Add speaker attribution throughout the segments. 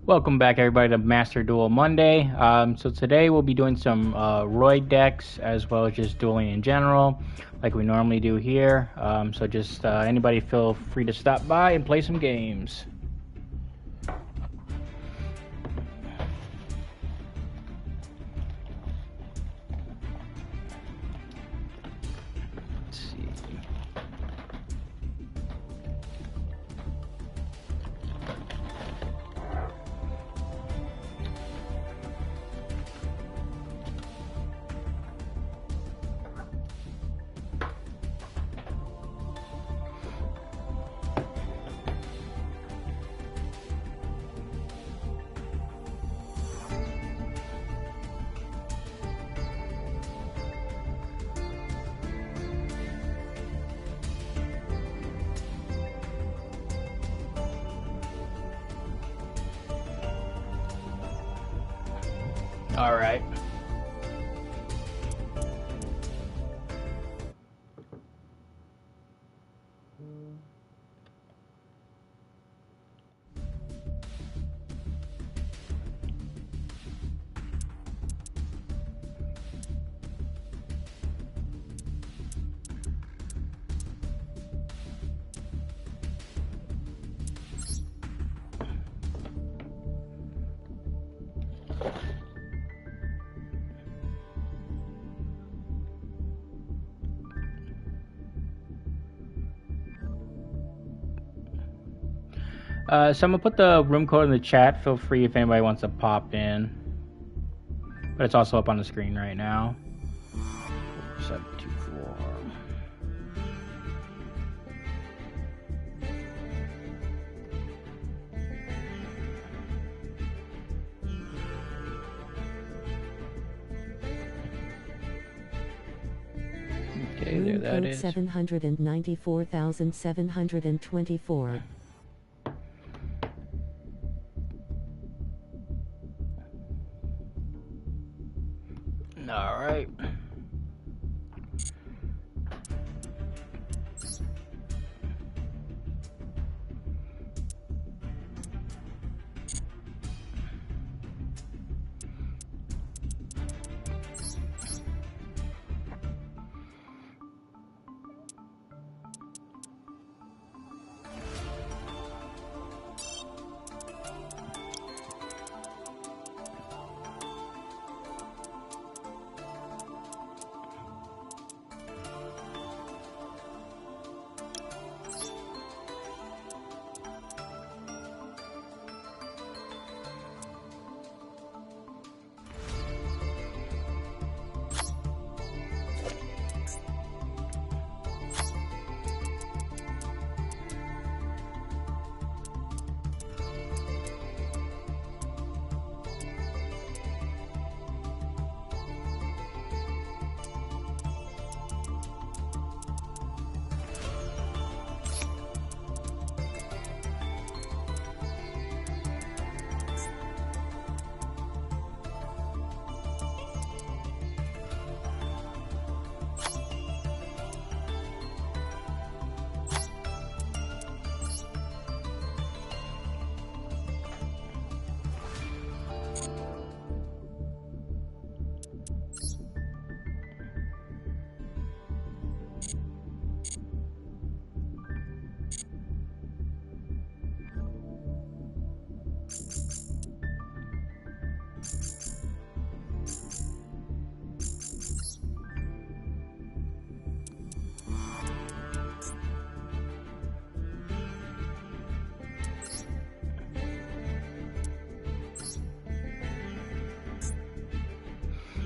Speaker 1: Welcome back, everybody, to Master Duel Monday. So today we'll be doing some Roid decks as well as just dueling in general, like we normally do here. So just anybody feel free to stop by and play some games. Let's see. All right. So I'm gonna put the room code in the chat. Feel free if anybody wants to pop in. But it's also up on the screen right now. 724. Okay, there that is.
Speaker 2: 794,724.
Speaker 1: All right.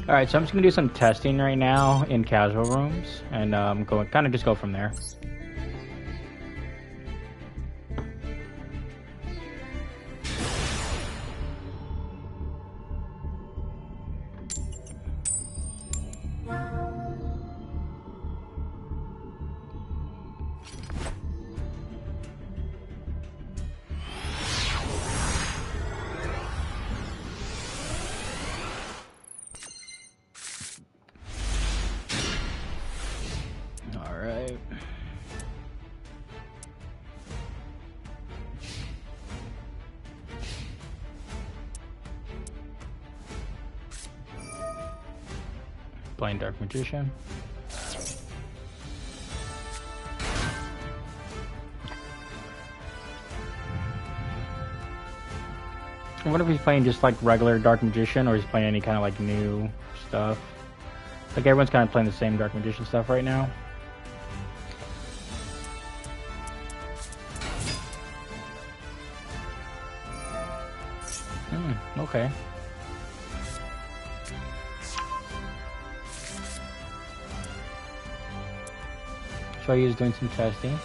Speaker 1: All right, so I'm just gonna do some testing right now in casual rooms, and kind of just go from there. All right. playing Dark Magician. I wonder if he's playing just like regular Dark Magician or he's playing any kind of like new stuff. Like everyone's kind of playing the same Dark Magician stuff right now. Okay. So he is doing some testing.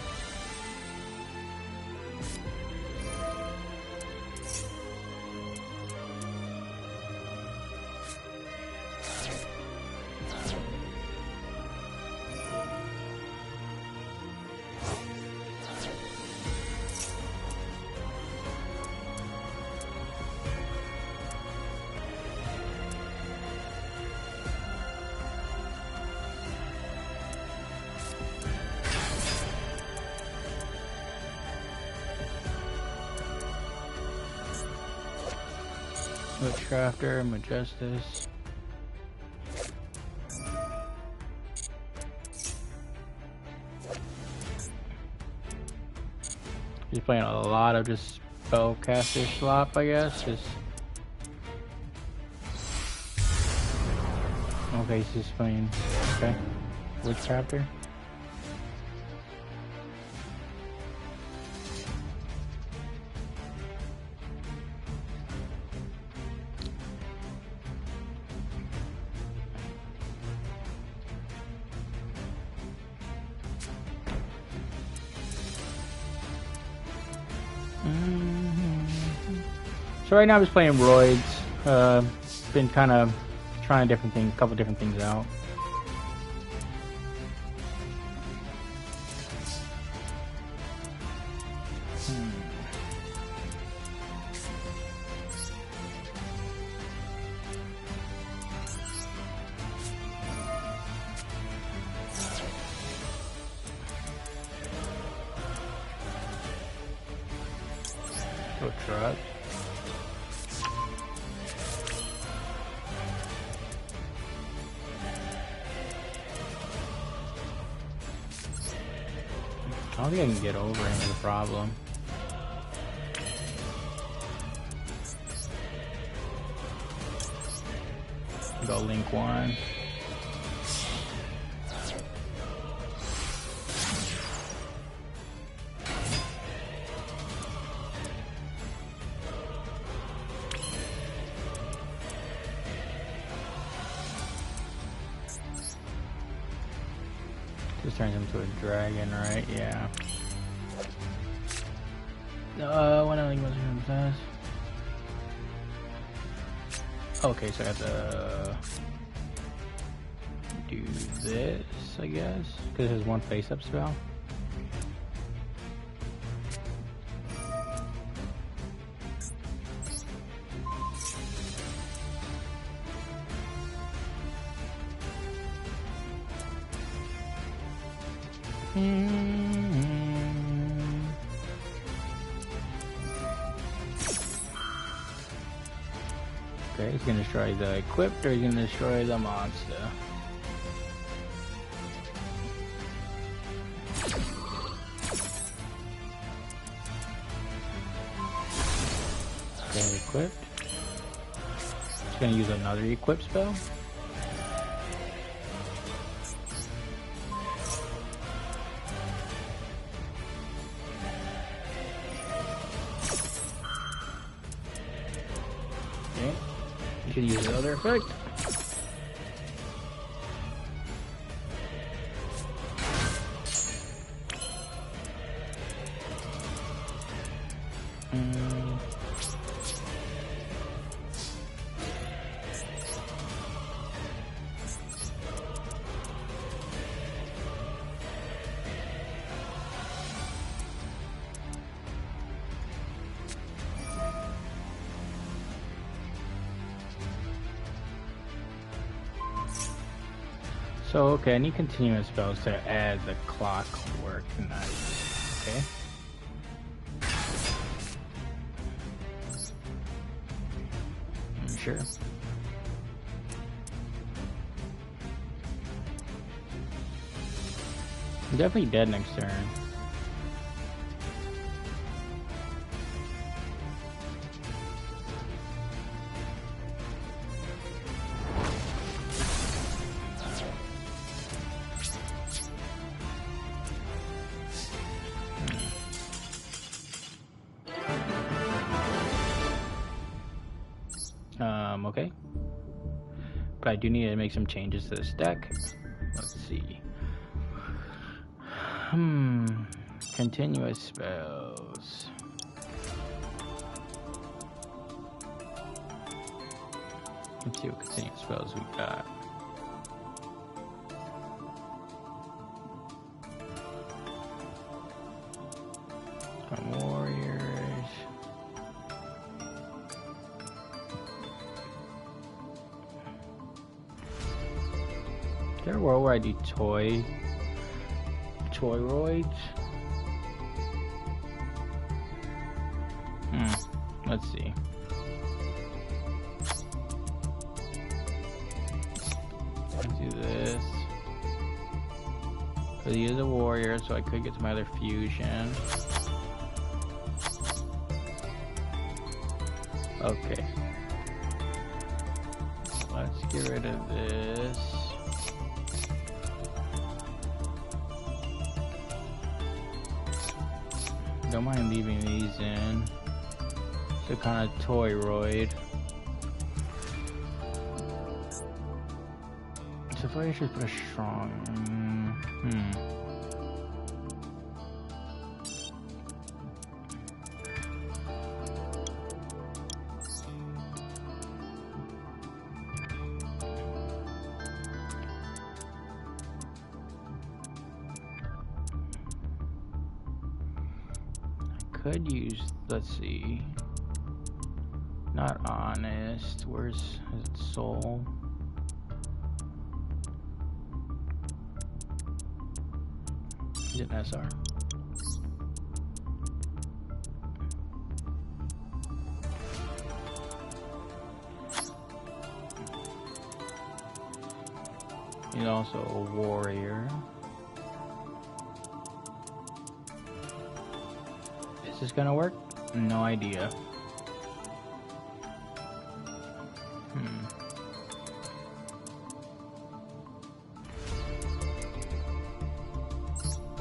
Speaker 1: Witchcrafter, Majestus. He's playing a lot of just spellcaster slop, I guess. Just okay, he's just playing okay. Witchcrafter. So right now I'm just playing Roids. Been kind of trying a couple different things out. Go truck. I don't think I can get over him is a problem. Go link one. This turns into a dragon, right? Yeah. What else was it possess? Okay, so I have to do this, I guess, because it has one face-up spell. Okay, he's gonna destroy the equipped, or he's gonna destroy the monster. Okay, equipped. He's gonna use another equip spell. You can use another effect. So, okay, I need continuous spells to add the clockwork knight. Okay. Sure. I'm definitely dead next turn. Okay. But I do need to make some changes to this deck. Let's see. Continuous spells. Let's see what continuous spells we got. Warriors. Is there a world where I do toyroids? Let's see. Let's do this. Because he is a warrior, so I could get some other fusion. Okay. Let's get rid of this. Don't mind leaving these in. So kind of toyroid. So if I should put a strong. Could use, let's see, not honest, where's, is it soul? Is it SR? He's also a warrior. Is this gonna work? No idea.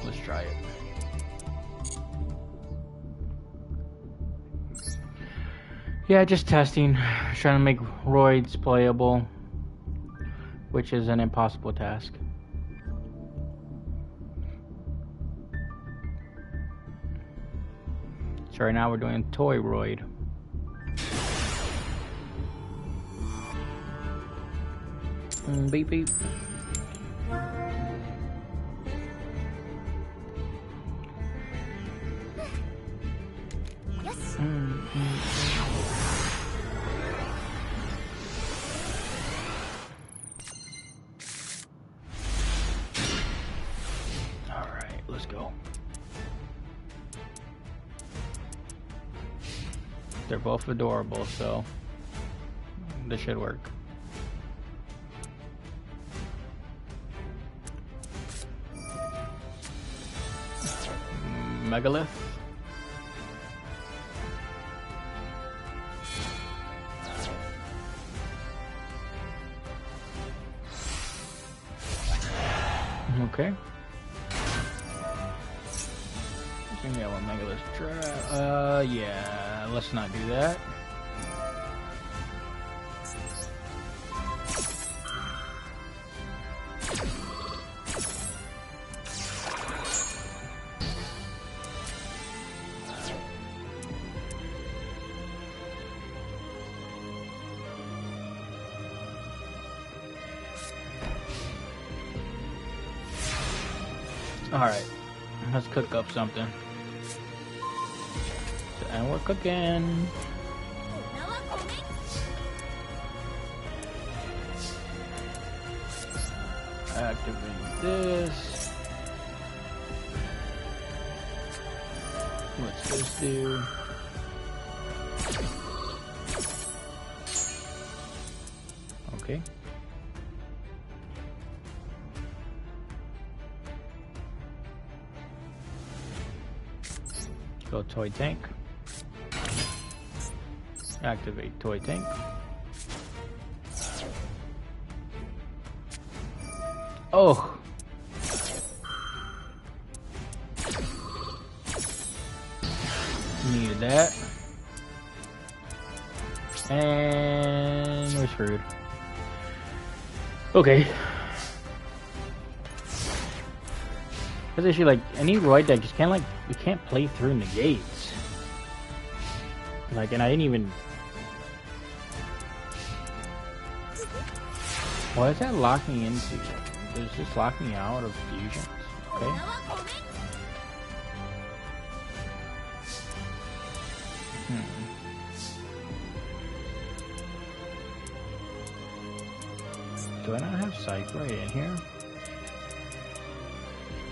Speaker 1: Let's try it. Yeah, just testing. Trying to make roids playable, which is an impossible task. So right now we're doing toyroid. Beep beep.
Speaker 3: Yes.
Speaker 1: All right, let's go. They're both adorable, so this should work. Megalith. Okay. Maybe I want Megalith try. Yeah, let's not do that. Alright, let's cook up something. And we're cooking. Activate this. What's this do? Okay. Go toy tank. Activate toy tank. Oh! Needed that. And we're screwed. Okay. Because actually, like, any Roid deck just can't, like, you can't play through negates. Like, and I didn't even... What is that locking into? Is this locking out of fusions? Okay. Do I not have Psych right in here?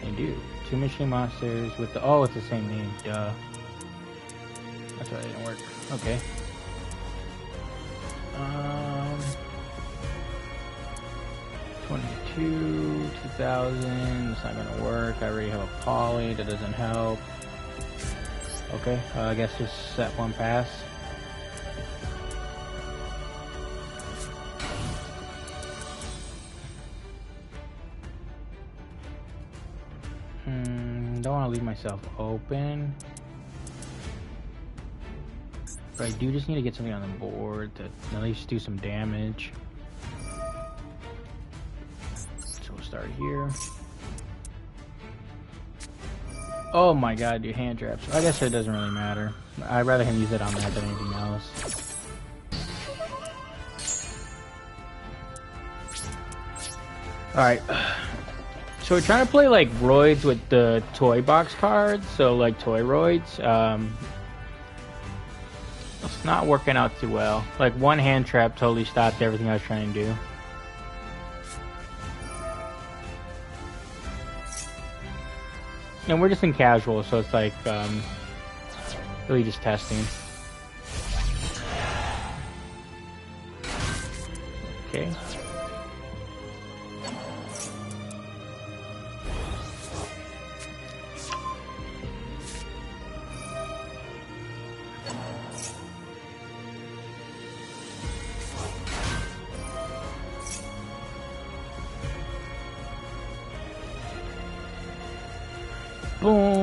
Speaker 1: I do. 2 machine monsters with the... Oh, it's the same name. Duh. That's why it didn't work. Okay. 22, 2000. It's not gonna work. I already have a poly. That doesn't help. Okay. I guess just set one pass. Don't want to leave myself open. But I do just need to get something on the board to at least do some damage. So we'll start here. Oh my god, dude, hand traps. I guess it doesn't really matter. I'd rather him use it on that than anything else. Alright. So we're trying to play like Roids with the toy box cards, so like toy Roids. It's not working out too well. Like one hand trap totally stopped everything I was trying to do. And we're just in casual, so it's like really just testing. Okay. Boom.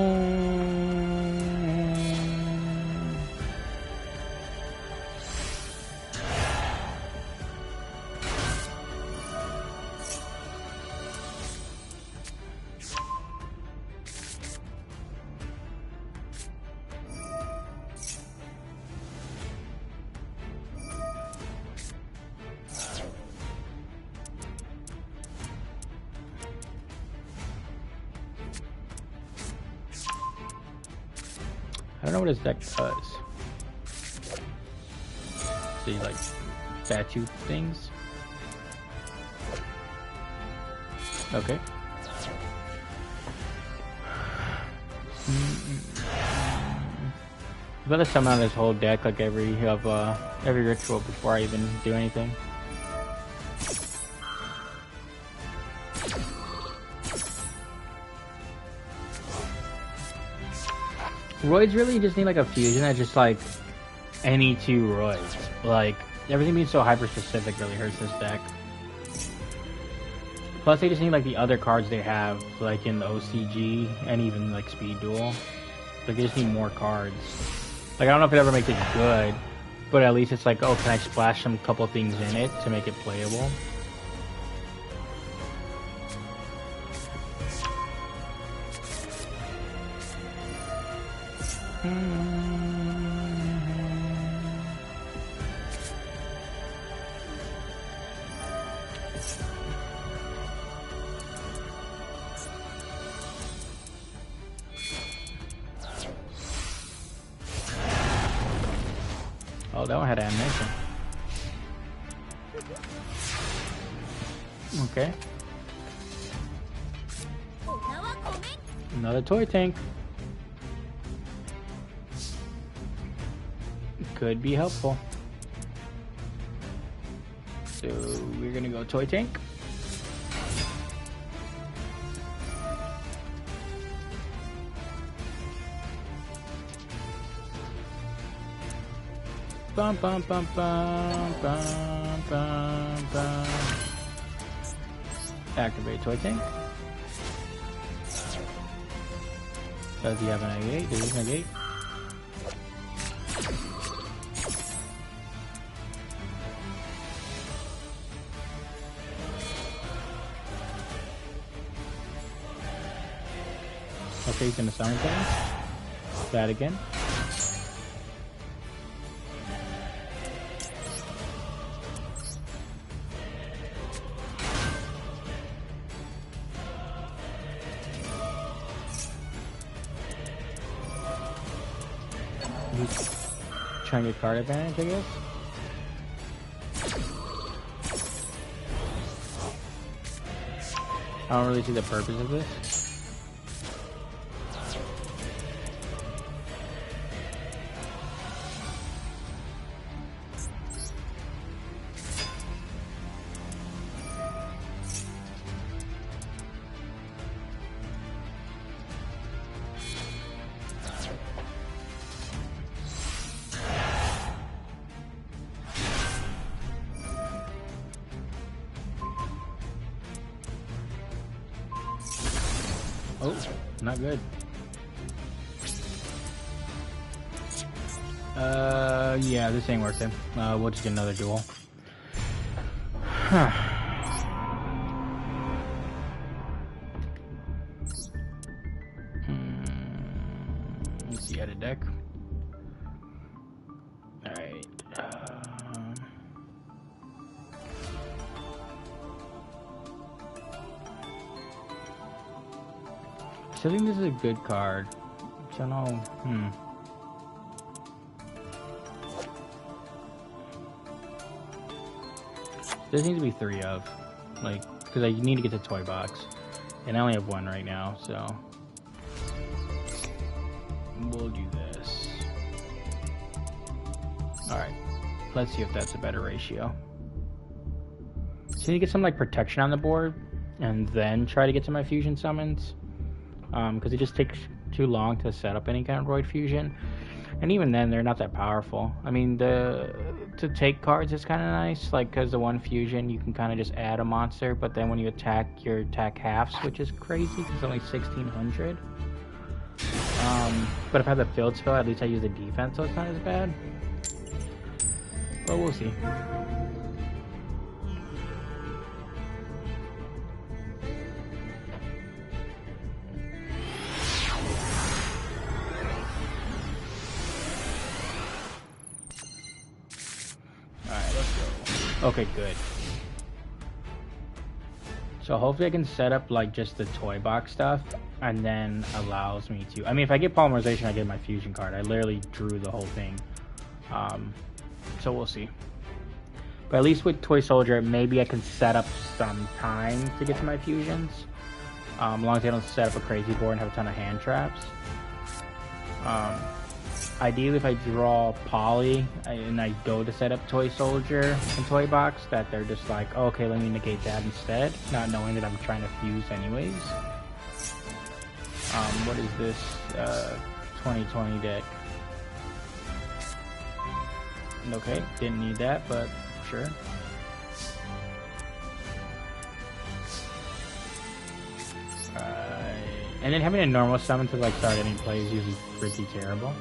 Speaker 1: I don't know what his deck does. These like statue things. Okay. I'm gonna summon on this whole deck like every ritual before I even do anything. Roids really just need like a fusion that's just like any two Roids. Like everything being so hyper specific really hurts this deck. Plus they just need like the other cards they have, like in the OCG and even like Speed Duel. Like they just need more cards. Like I don't know if it ever makes it good, but at least it's like, oh, can I splash some couple things in it to make it playable? Oh, that one had animation. Okay. Another toy tank. Could be helpful. So we're gonna go toy tank. Bum bum bum bum bum bum bum. Activate toy tank. Does he have an negate? Does he negate? Okay, he's gonna summon things. That again. He's trying to get card advantage, I guess. I don't really see the purpose of this. Oh, not good. Yeah, this ain't working. We'll just get another duel. Huh. Let's see, edit deck. Alright. So I think this is a good card. I don't know. There seems to be 3 of. Like, because I need to get the toy box. And I only have 1 right now, so. We'll do this. Alright. Let's see if that's a better ratio. So I need to get some, like, protection on the board. And then try to get to my fusion summons. Because it just takes too long to set up any kind of Roid fusion. And even then, they're not that powerful. I mean, to take cards is kind of nice, like, because the 1 fusion, you can kind of just add a monster, but then when you attack, your attack halves, which is crazy, because it's only 1600. But if I have the field spell, at least I use the defense, so it's not as bad. But we'll see. Okay, good. So hopefully I can set up like just the toy box stuff and then allows me to, I mean, if I get polymerization, I get my fusion card. I literally drew the whole thing. So we'll see. But at least with Toy Soldier, maybe I can set up some time to get to my fusions. As long as I don't set up a crazy board and have a ton of hand traps. Ideally, if I draw Poly and I go to set up Toy Soldier and Toy Box, that they're just like, oh, okay, let me negate that instead, not knowing that I'm trying to fuse anyways. What is this 2020 deck? Okay, didn't need that, but sure. And then having a normal summon to like start any play is usually pretty terrible.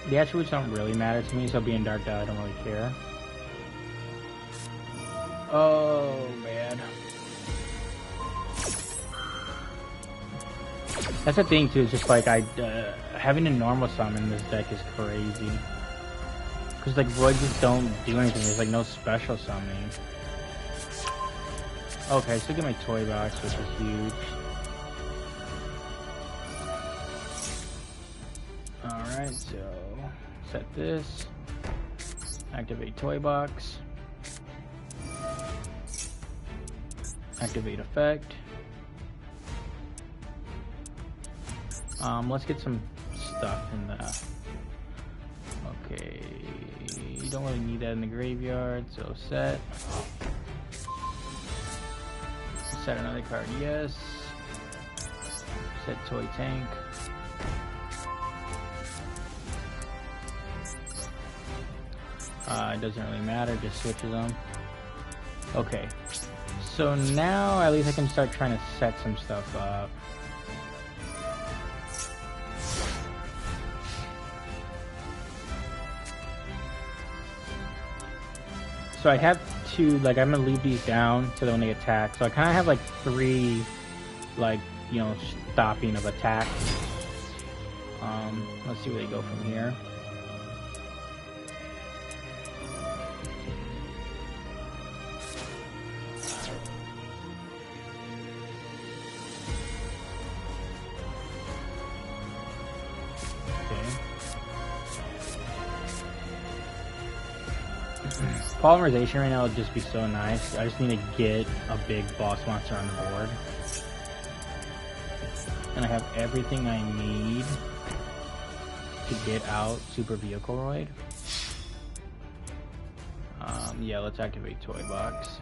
Speaker 1: The attributes don't really matter to me, so being dark out, I don't really care. Oh, man. That's the thing too, is just like having a normal summon in this deck is crazy. Because like Roids just don't do anything, there's like no special summoning. Okay, so get my toy box, which is huge. Alright, so set this. Activate toy box. Activate effect. Let's get some stuff in the... Okay, you don't really need that in the graveyard, so set. Set another card, yes. Set toy tank. It doesn't really matter, just switches them. Okay, so now at least I can start trying to set some stuff up. So I have two, like, I'm gonna leave these down so that when they attack. So I kind of have like 3, like, you know, stopping of attacks. Let's see where they go from here. Polymerization right now would just be so nice. I just need to get a big boss monster on the board. And I have everything I need to get out Super Vehicroid. Yeah, let's activate Toy Box.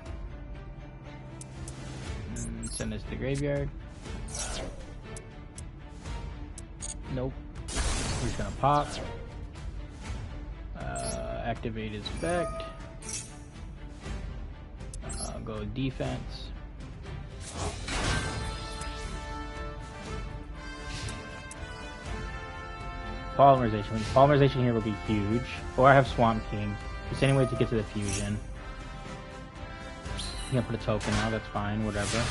Speaker 1: Send this to the graveyard. Nope. We're just gonna pop. Activate his effect. Go defense. Polymerization. Polymerization here will be huge. Or I have Swamp King. Just any way to get to the fusion. You can put a token out, that's fine, whatever.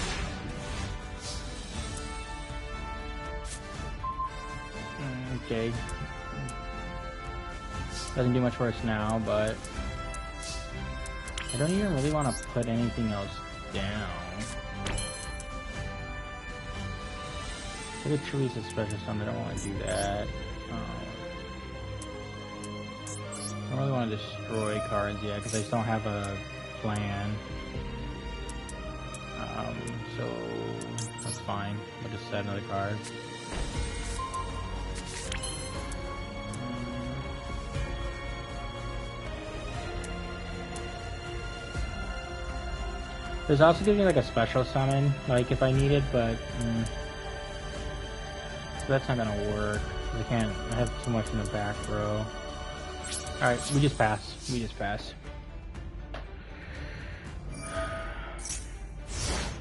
Speaker 1: Okay. Doesn't do much for us now, but I don't even really want to put anything else down. Look at Teresa's special summon, I don't want to do that. I don't really want to destroy cards yet because I just don't have a plan. So that's fine. I'll just set another card. There's also giving me like a special summon, like if I need it, but that's not gonna work. I can't. I have too much in the back row. All right, we just pass. We just pass.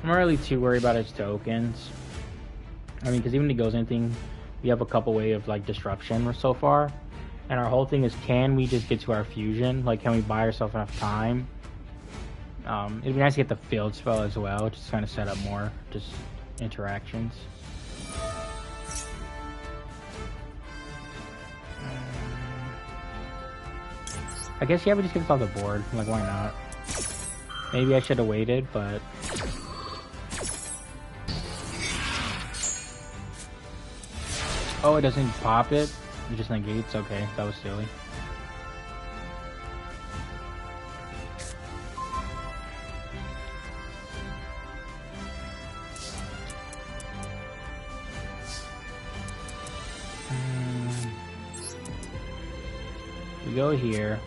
Speaker 1: I'm not really too worried about his tokens. I mean, because even if he goes anything, we have a couple way of like disruption so far, and our whole thing is, can we just get to our fusion? Like, can we buy ourselves enough time? It'd be nice to get the field spell as well, just kind of set up more just interactions. I guess yeah, we just get this off the board. Like, why not? Maybe I should have waited, but oh, it doesn't pop it. It just negates. Okay, that was silly. We go here.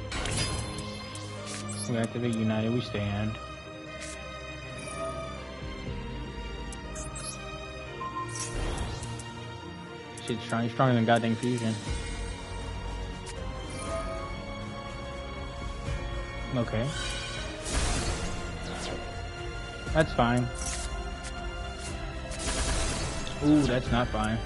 Speaker 1: We activate United, we stand. Shit's stronger than goddamn fusion. Okay. That's fine. Ooh, that's not fine.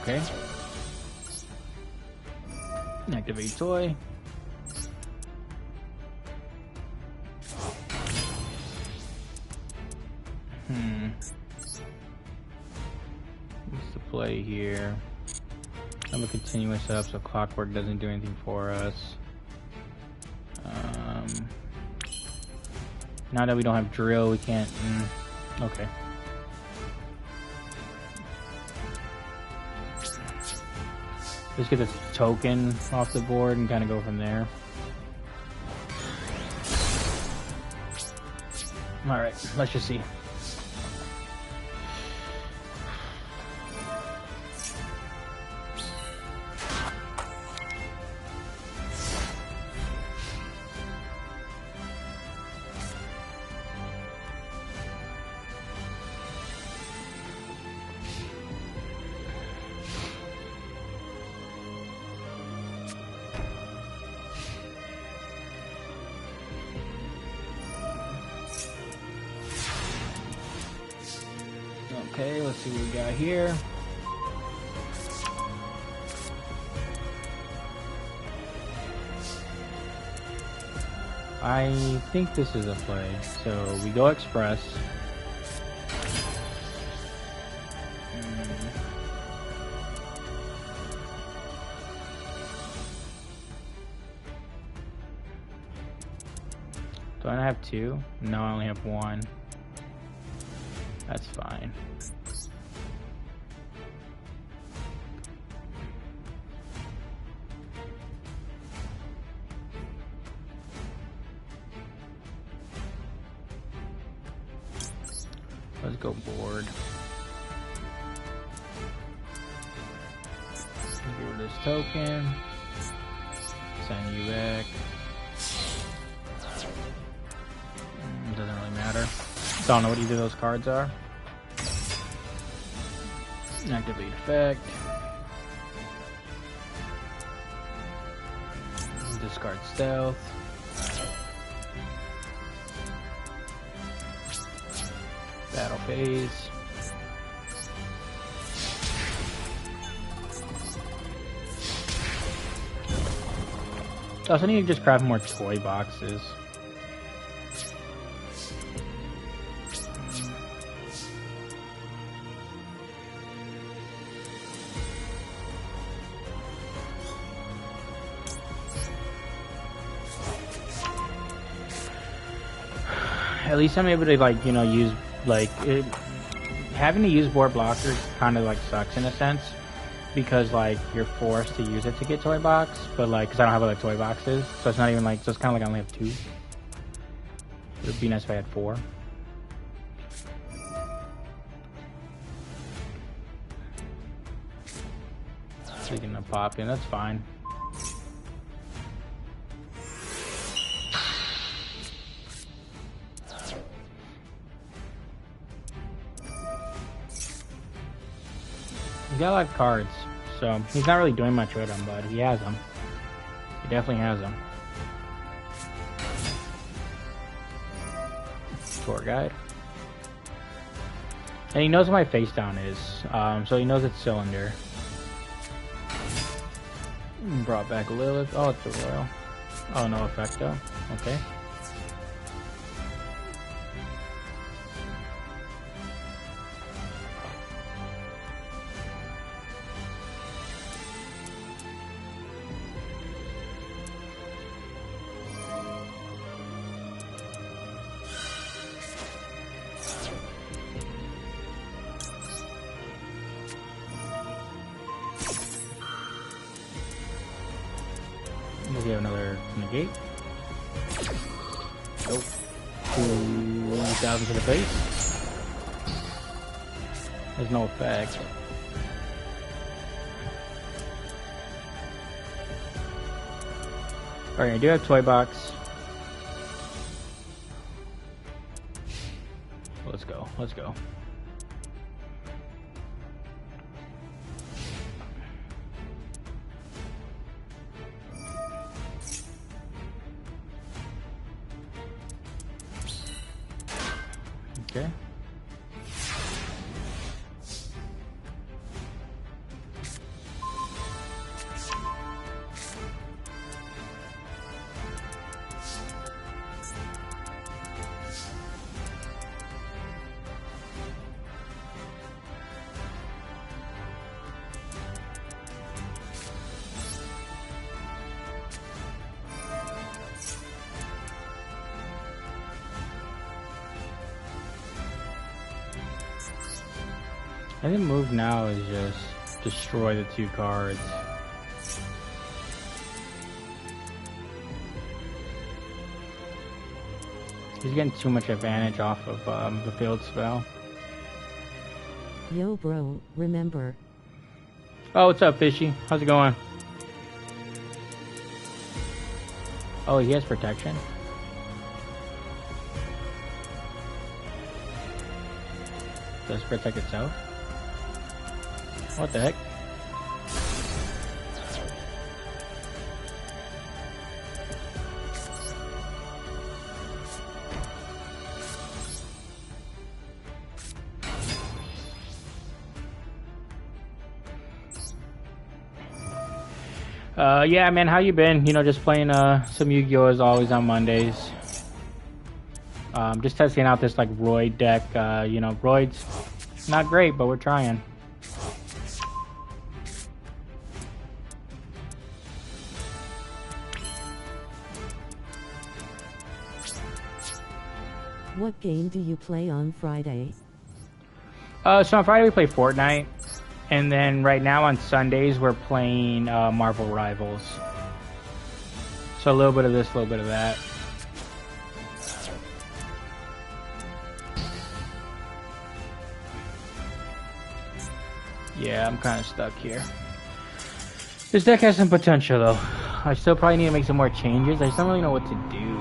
Speaker 1: Okay. Activate toy. What's the play here? I'm gonna continue this up so Clockwork doesn't do anything for us. Now that we don't have Drill, we can't. Okay. Just get this token off the board and kind of go from there. Alright, let's just see. Okay, let's see what we got here. I think this is a play. So we go express. Do I have two? No, I only have one. That's fine. Let's go board. Get rid of this token. Send you back. Doesn't really matter. Don't know what either of those cards are. Activate effect. Discard stealth. Battle phase. Also, I need to just craft more toy boxes. At least I'm able to, like, you know, use, like, having to use board blockers kind of, like, sucks in a sense, because, like, you're forced to use it to get toy box, but, like, because I don't have other toy boxes, so it's not even, like, so it's kind of like I only have two. It would be nice if I had four. Speaking of popping, that's fine. He's got a lot of cards, so he's not really doing much with them, but he has them. He definitely has them. Tour guide. And he knows what my face down is, so he knows it's cylinder. Brought back Lilith. Oh, it's a royal. Oh, no effect though. Okay. We have another negate. Nope. 2,000 to the face. There's no effect. Alright, I do have toy box. Let's go. Let's go. Okay. I think move now is just destroy the two cards. He's getting too much advantage off of the field spell.
Speaker 2: Yo bro, remember.
Speaker 1: Oh, what's up, Fishy? How's it going? Oh, he has protection. Does it protect itself? What the heck? Yeah, man, how you been? You know, just playing some Yu-Gi-Oh! As always on Mondays. Just testing out this like Roid deck. You know, Roid's not great, but we're trying.
Speaker 2: What game do you play on Friday?
Speaker 1: So on Friday we play Fortnite, and then right now on Sundays we're playing Marvel Rivals. So a little bit of this, a little bit of that. Yeah, I'm kind of stuck here. This deck has some potential though. I still probably need to make some more changes. I just don't really know what to do.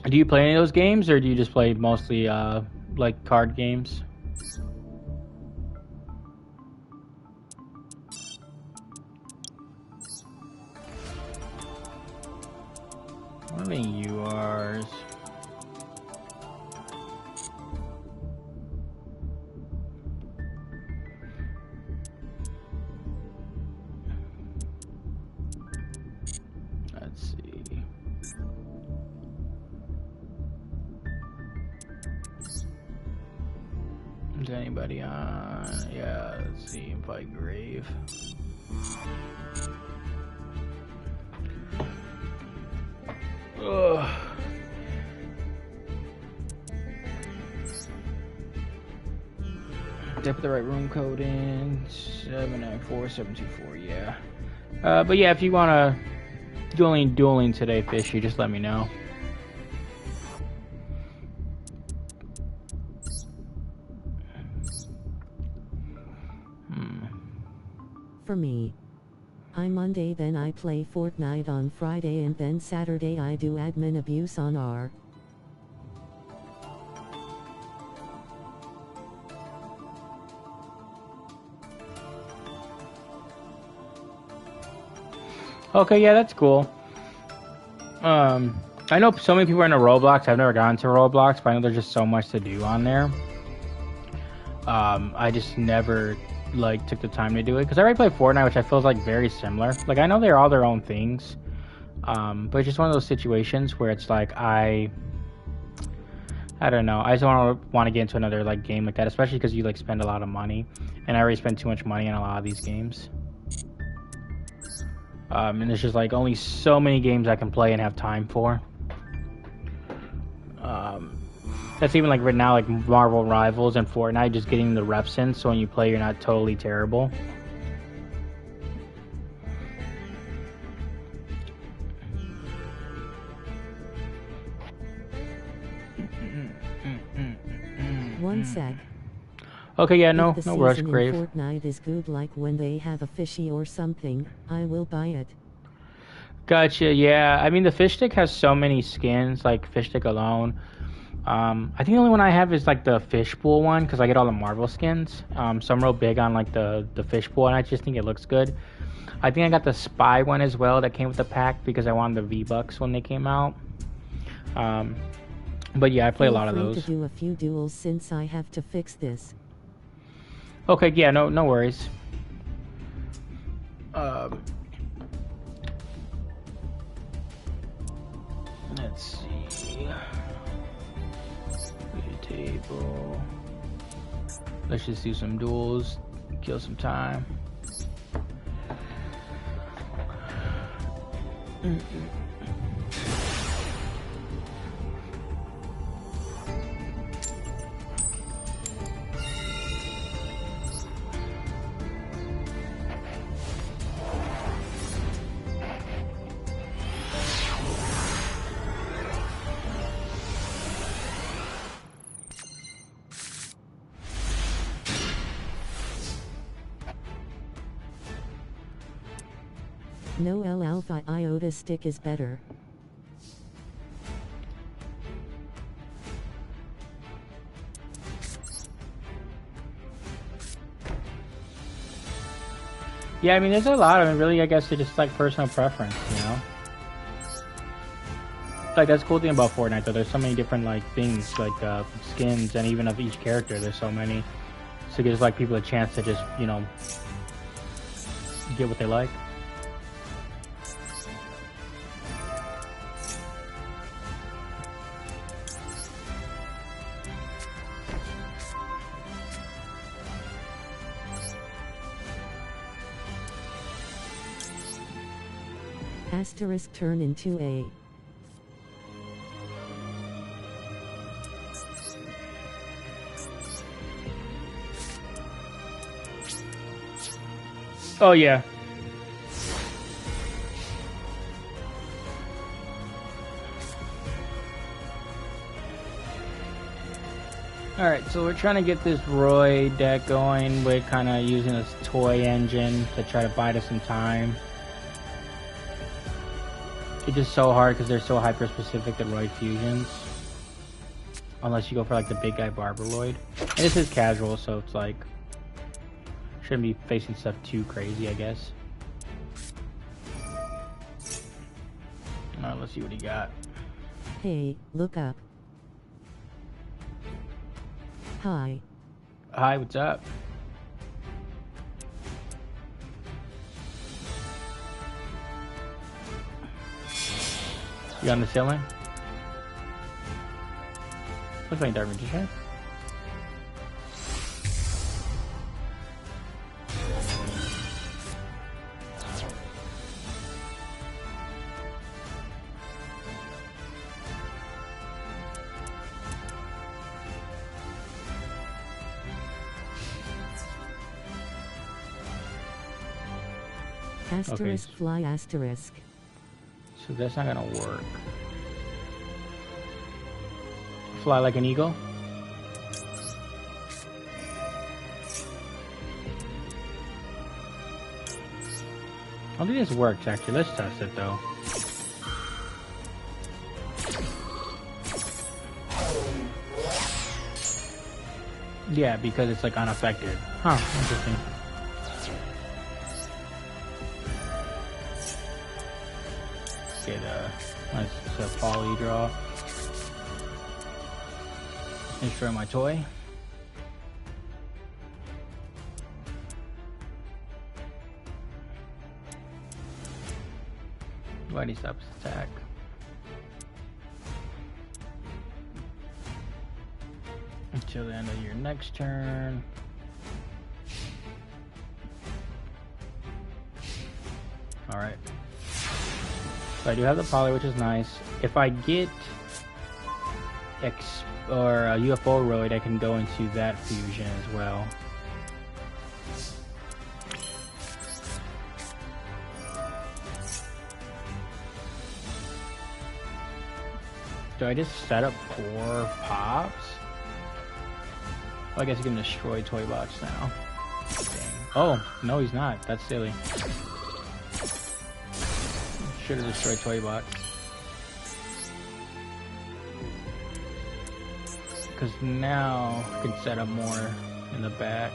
Speaker 1: Do you play any of those games, or do you just play mostly like card games? What are URs? Let's see. Is anybody on? Yeah, let's see. Invite Grave. Ugh. Did I put the right room code in? 794724, yeah. But yeah, if you wanna dueling today, Fishy, just let me know.
Speaker 2: For me, I Monday then I play Fortnite on Friday, and then Saturday I do admin abuse on R.
Speaker 1: Okay, yeah, that's cool. I know so many people are into Roblox. I've never gotten to Roblox, but I know there's just so much to do on there. I just never like took the time to do it because I already play Fortnite, which I feel is like very similar. Like I know they're all their own things, but it's just one of those situations where it's like I don't know. I just want to get into another like game like that, especially because you like spend a lot of money, and I already spend too much money on a lot of these games. And there's just like only so many games I can play and have time for. That's even like right now, like Marvel Rivals and Fortnite, just getting the reps in, so when you play, you're not totally terrible.
Speaker 2: One sec.
Speaker 1: Okay, yeah, no
Speaker 2: If the
Speaker 1: rush,
Speaker 2: season in
Speaker 1: Grave.
Speaker 2: Fortnite is good, like when they have a fishy or something, I will buy it.
Speaker 1: Gotcha. Yeah, I mean the fish stick has so many skins, like fish stick alone. I think the only one I have is like the fishbowl one because I get all the Marvel skins. So I'm real big on like the fishbowl, and I just think it looks good. I think I got the spy one as well that came with the pack because I wanted the V-Bucks when they came out. But yeah, I play a lot of those.
Speaker 2: To do a few duels since I have to fix this.
Speaker 1: Okay, yeah, no worries. Let's see. Table. Let's just do some duels, kill some time.
Speaker 2: No L alpha iota stick is better.
Speaker 1: Yeah, I mean, there's a lot of it. Really, I guess it's just like personal preference, you know. Like that's the cool thing about Fortnite, though. There's so many different like things, like skins, and even of each character. There's so many. So it gives like people a chance to just, you know, get what they like.
Speaker 2: Asterisk turn into a.
Speaker 1: Oh yeah. Alright, so we're trying to get this Roy deck going. We're kind of using this toy engine to try to buy us some time. It's just so hard because they're so hyper specific, the Roy fusions. Unless you go for like the big guy Barbaroid. And this is casual, so it's like shouldn't be facing stuff too crazy, I guess. Alright, let's see what he got.
Speaker 2: Hey, look up. Hi.
Speaker 1: Hi, what's up? You on the ceiling? Looks like Dark Magician.
Speaker 2: Asterisk
Speaker 1: Okay.
Speaker 2: fly asterisk.
Speaker 1: So that's not gonna work. Fly like an eagle? I don't think this works actually. Let's test it though. Yeah, because it's like unaffected. Huh, interesting. Get a nice poly draw. Destroy my toy. Why'd he stop his attack? Until the end of your next turn. Alright. So I do have the poly, which is nice. If I get or a UFO roid, I can go into that fusion as well. Do I just set up 4 pops? Well, I guess you can destroy Toy Box now. Dang. Oh, no he's not. That's silly. Should have destroyed Toy Box. Because now I can set up more in the back.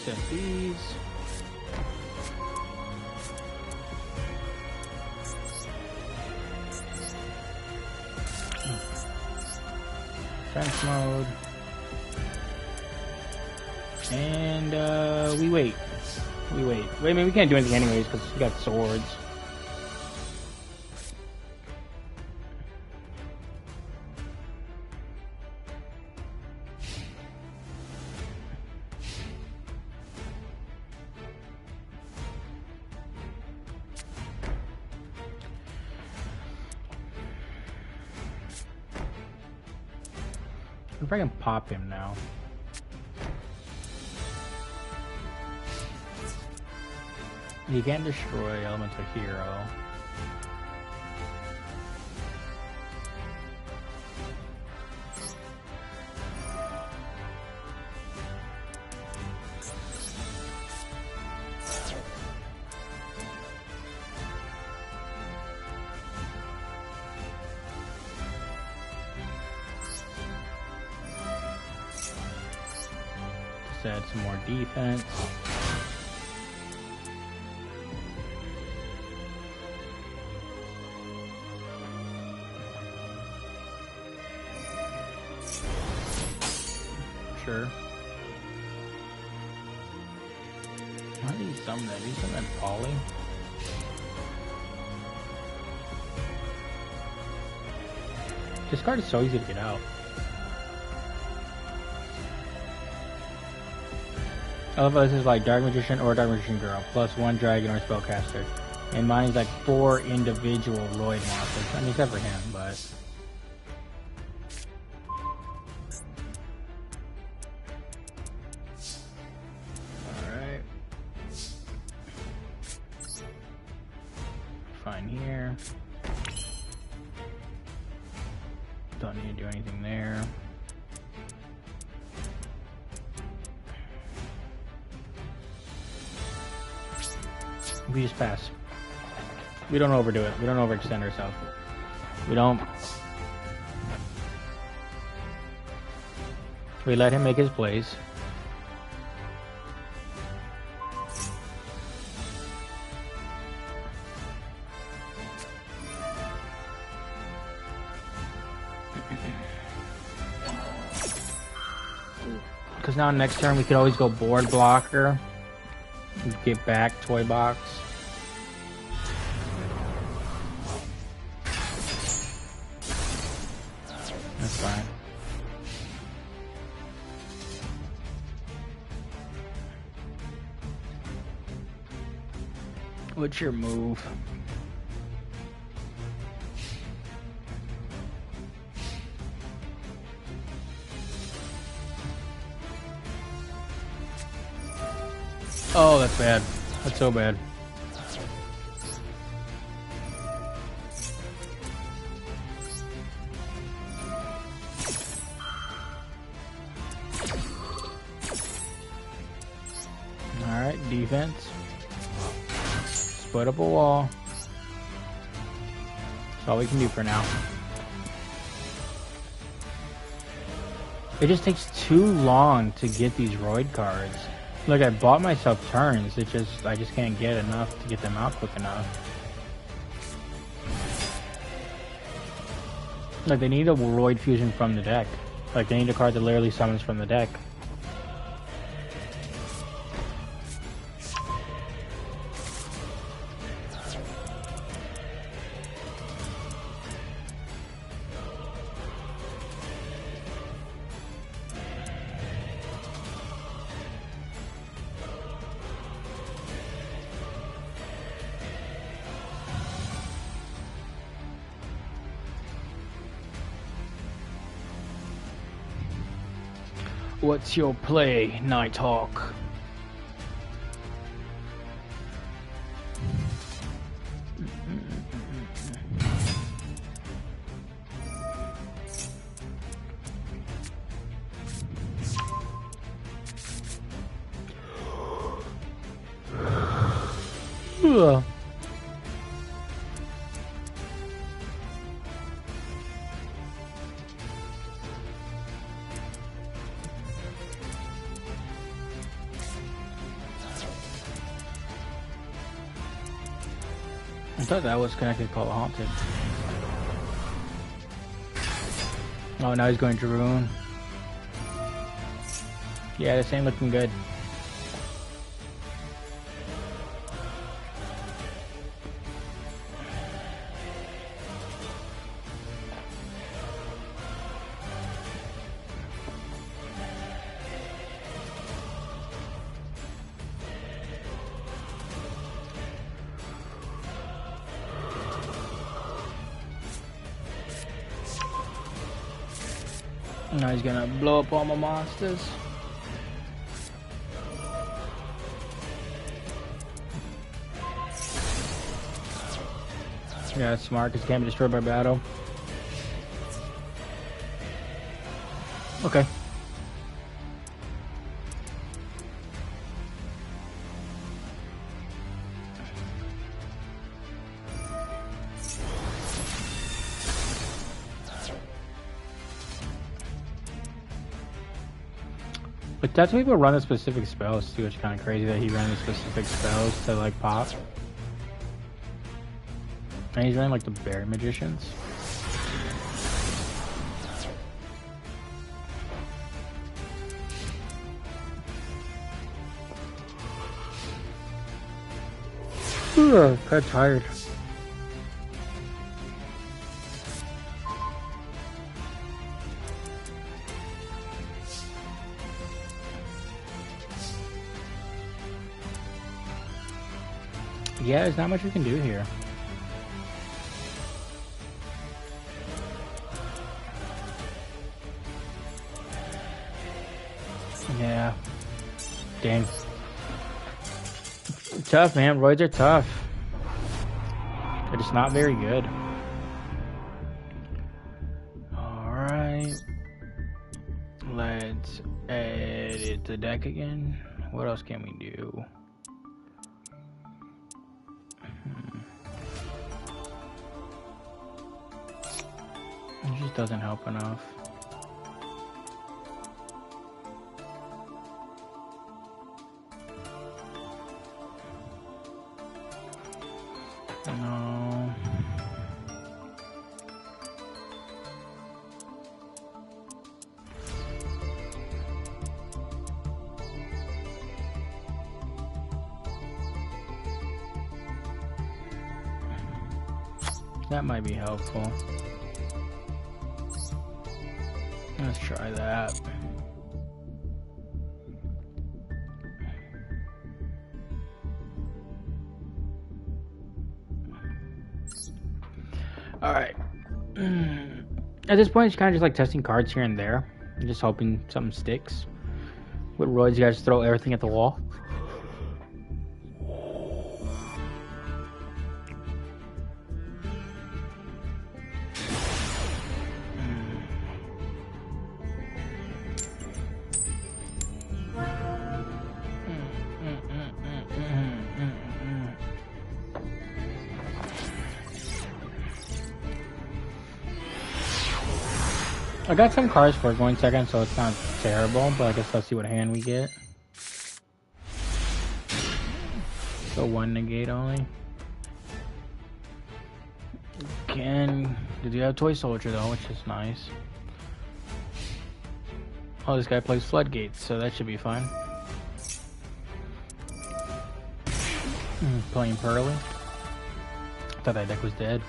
Speaker 1: Set these. Fence mode. And we wait. Wait, I mean, we can't do anything anyways because we got swords. If I can pop him now. You can't destroy Elemental Hero. Just add some more defense. sure. Why do you summon that? Do you summon that Polly? This card is so easy to get out. I love how this is like Dark Magician or Dark Magician Girl, plus 1 dragon or spellcaster. And mine's like 4 individual Roid monsters. I mean, except for him, but... Alright. Fine here. Don't need to do anything there. We just pass. We don't overdo it. We don't overextend ourselves. We don't. We let him make his plays. Because now next turn we could always go board blocker. Get back toy box. That's fine. What's your move? Oh, that's bad. That's so bad. Alright, defense. Split up a wall. That's all we can do for now. It just takes too long to get these Roid cards. Look, I bought myself turns. I just can't get enough to get them out quick enough. Like, they need a Roid fusion from the deck. Like, they need a card that literally summons from the deck. What's your play, Nighthawk? I thought that was connected to Call Haunted. Oh, now he's going Dragoon. Yeah, this ain't looking good. Now he's gonna blow up all my monsters. Yeah, that's smart because it can't be destroyed by battle. Okay. But that's when people run the specific spells too. It's kind of crazy that he ran the specific spells to like pop. And he's running like the Berry Magicians. Kind of tired. Yeah, there's not much we can do here. Yeah. Dang. Tough, man. Roids are tough. They're just not very good. Alright. Let's edit the deck again. What else can we do? It just doesn't help enough. No. That might be helpful. Let's try that. Alright. At this point, it's kind of just like testing cards here and there. And just hoping something sticks. With Roids, you guys throw everything at the wall. I got some cards for going second, so it's not terrible, but I guess let's see what hand we get. So one negate only. Did you have Toy Soldier though, which is nice. Oh, this guy plays Floodgates, so that should be fine. Playing Pearly. I thought that deck was dead.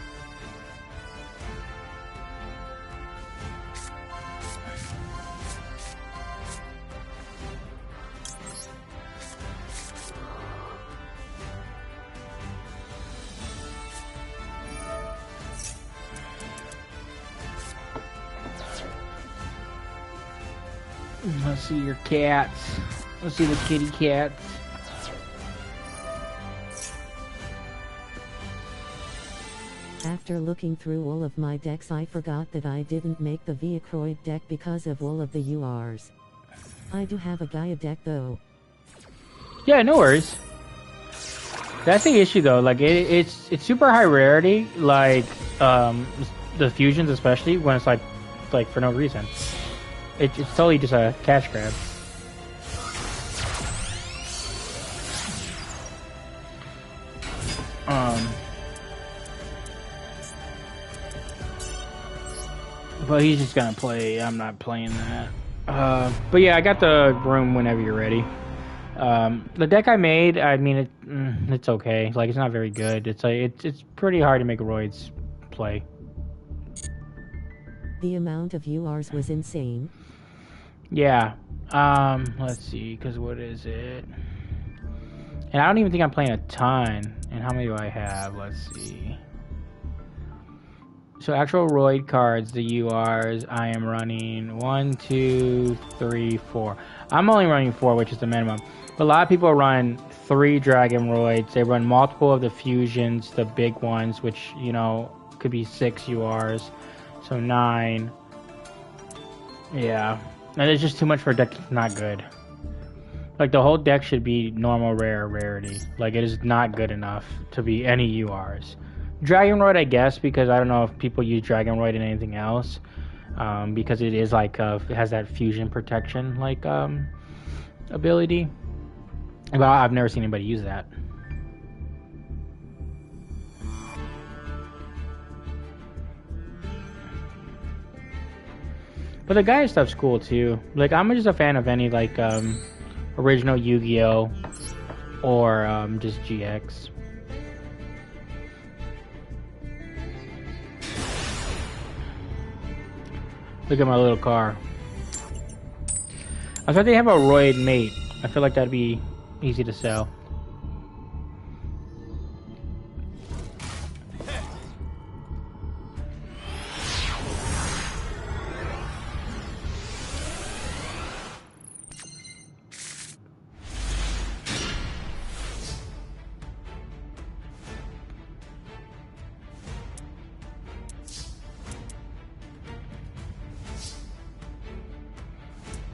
Speaker 1: Let's see your cats. Let's see the kitty cats.
Speaker 2: After looking through all of my decks, I forgot that I didn't make the Vehicroid deck because of all of the URs. I do have a Gaia deck though.
Speaker 1: Yeah, no worries. That's the issue though. Like it's super high rarity. Like the fusions, especially when it's like for no reason. It's totally just a cash grab. But he's just gonna play. I'm not playing that. But yeah, I got the room whenever you're ready. The deck I made, I mean, it's okay. Like it's not very good. It's pretty hard to make Roids play.
Speaker 2: The amount of URs was insane.
Speaker 1: Yeah. Let's see, because what is it? And I don't even think I'm playing a ton. And how many do I have? Let's see. So actual Roid cards, the URs, I am running 1, 2, 3, 4. I'm only running 4, which is the minimum. But a lot of people run 3 Dragon Roids. They run multiple of the fusions, the big ones, which, you know, could be 6 URs. So 9. Yeah. And it's just too much for a deck that's not good. Like, the whole deck should be normal, rare, rarity. Like, it is not good enough to be any URs. Dragonroid, I guess, because I don't know if people use Dragonroid in anything else. Because it is like, it has that fusion protection, like, ability. But I've never seen anybody use that. But the Gaia stuff's cool too. Like, I'm just a fan of any like original Yu-Gi-Oh or just GX. Look at my little car. I thought they have a Roid mate. I feel like that'd be easy to sell.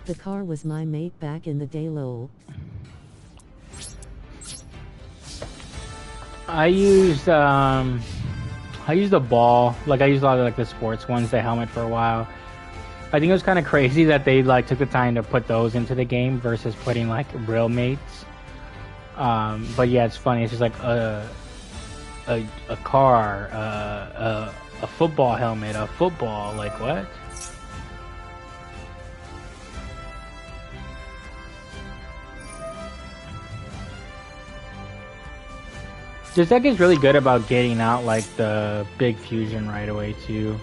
Speaker 2: The car was my mate back in the day, lol.
Speaker 1: I used a ball. Like I used a lot of like the sports ones, the helmet for a while. I think it was kind of crazy that they like took the time to put those into the game versus putting like real mates. But yeah, it's funny. It's just like a car, a football helmet, a football. Like what? This deck is really good about getting out like the big fusion right away too.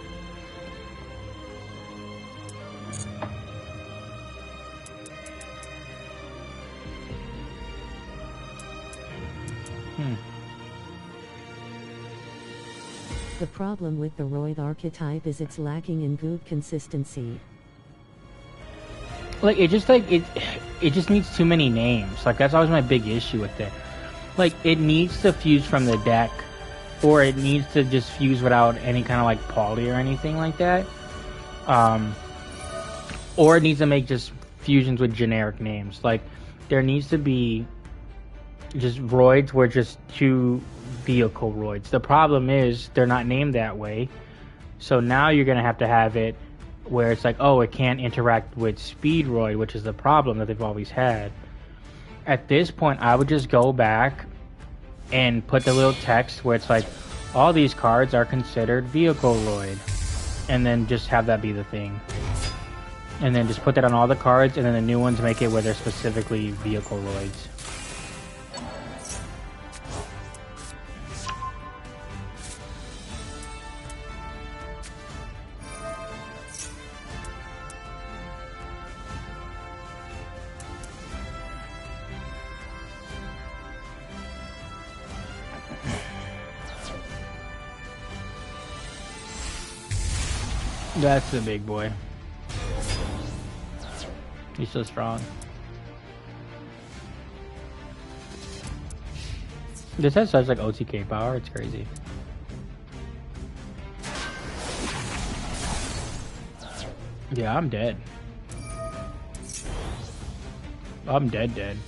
Speaker 2: The problem with the Roid archetype is it's lacking in good consistency.
Speaker 1: Like it just needs too many names. Like that's always my big issue with it. Like it needs to fuse from the deck, or it needs to just fuse without any kind of like poly or anything like that. Or it needs to make just fusions with generic names. Like there needs to be just roids where just two vehicle roids. The problem is they're not named that way. So now you're gonna have to have it where it's like, oh, it can't interact with speed roid, which is the problem that they've always had. At this point, I would just go back and put the little text where it's like, all these cards are considered vehicle roid, and then just have that be the thing. And then just put that on all the cards, and then the new ones make it where they're specifically vehicle roids. That's the big boy. He's so strong. This has such like OTK power, it's crazy. Yeah, I'm dead. I'm dead.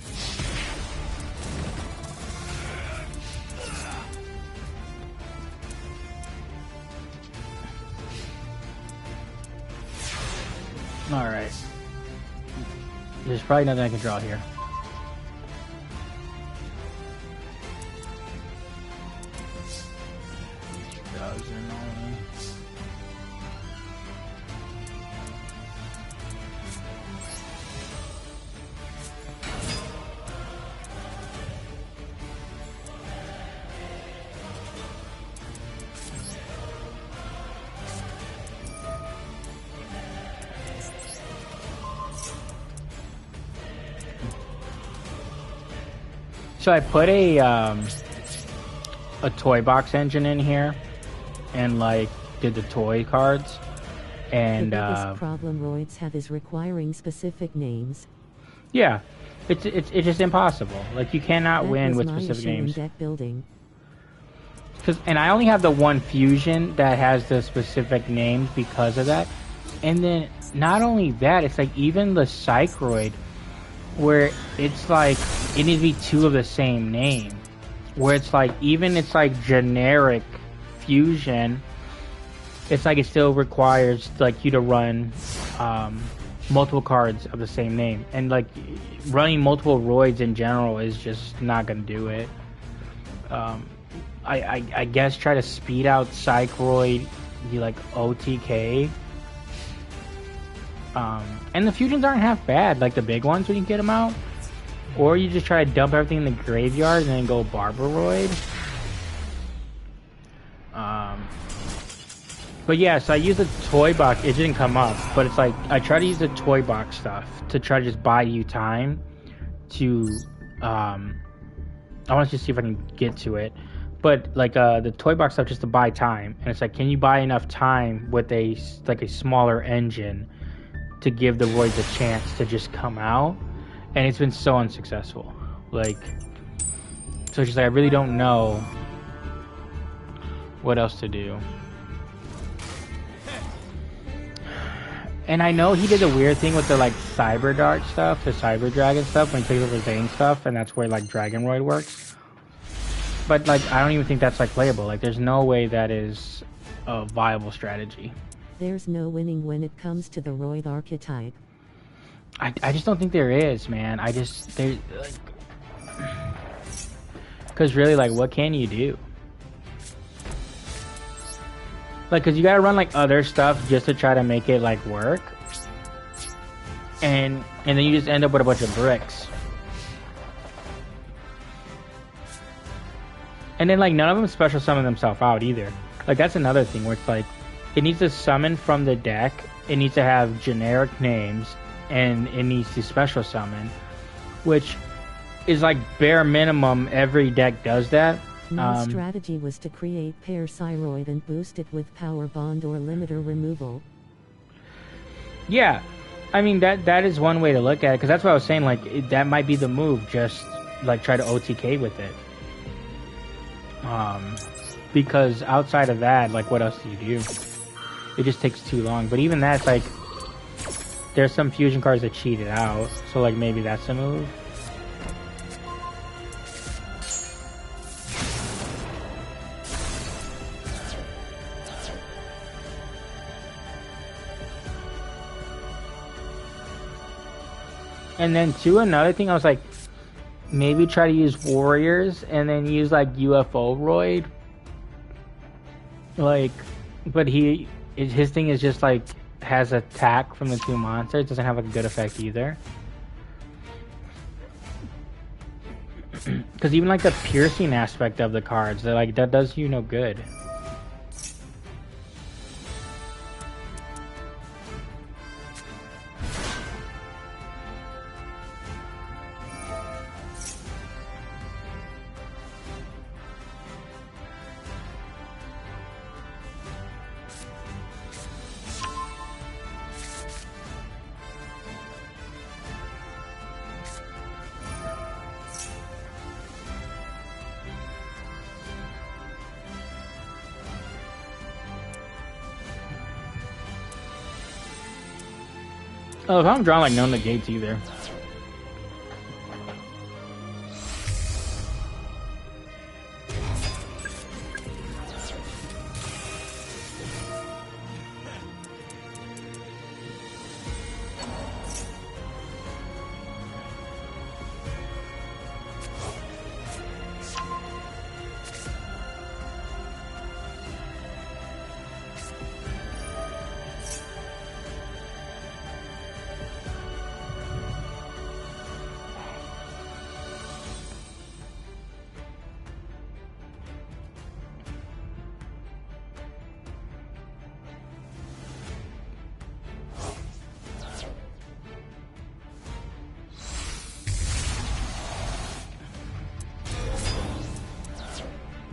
Speaker 1: Alright. There's probably nothing I can draw here. So I put a toy box engine in here, and like did the toy cards, and
Speaker 2: the biggest problem roids have is requiring specific names.
Speaker 1: Yeah, it's just impossible. Like you cannot win with specific names.
Speaker 2: Deck building.
Speaker 1: And I only have the one fusion that has the specific names because of that. And then not only that, it's like even the Vehicroid, where it's like it needs to be two of the same name, where it's like even it's like generic fusion, it's like it still requires like you to run multiple cards of the same name, and like running multiple roids in general is just not gonna do it. I guess try to speed out Vehicroid, be like OTK. And the fusions aren't half bad, like the big ones when you get them out. Or you just try to dump everything in the graveyard and then go Barbaroid. But yeah, so I used the toy box. It didn't come up, but it's like I try to use the toy box stuff to try to just buy you time to. I want to just see if I can get to it, but like the toy box stuff just to buy time, and it's like, can you buy enough time with a smaller engine to give the Roids a chance to just come out? And it's been so unsuccessful. Like, so it's just like I really don't know what else to do. And I know he did a weird thing with the like Cyber Dart stuff, the Cyber Dragon stuff, when he takes over Zane stuff, and that's where like Dragonroid works. But like, I don't even think that's like playable. Like, there's no way that is a viable strategy.
Speaker 2: There's no winning when it comes to the Roid archetype.
Speaker 1: I just don't think there is, man. I just like, because really, like, what can you do? Like, cause you gotta run like other stuff just to try to make it like work, and then you just end up with a bunch of bricks. And then like none of them special summon themselves out either. Like that's another thing where it's like it needs to summon from the deck. It needs to have generic names, and it needs to special summon, which is like bare minimum. Every deck does that.
Speaker 2: My strategy was to create pair Cyroid and boost it with power bond or limiter removal.
Speaker 1: Yeah, I mean that is one way to look at it, because that's what I was saying. Like that might be the move. Just like try to OTK with it. Because outside of that, like what else do you do? It just takes too long. But even that's like, there's some fusion cards that cheat it out. So like maybe that's a move. And then too, another thing, I was like, maybe try to use warriors and then use like UFO Roid. Like, but his thing is just like has attack from the two monsters. Doesn't have a good effect either. Because even like the piercing aspect of the cards, they're like, that does you no good. Oh, if I'm drawing like no negates either.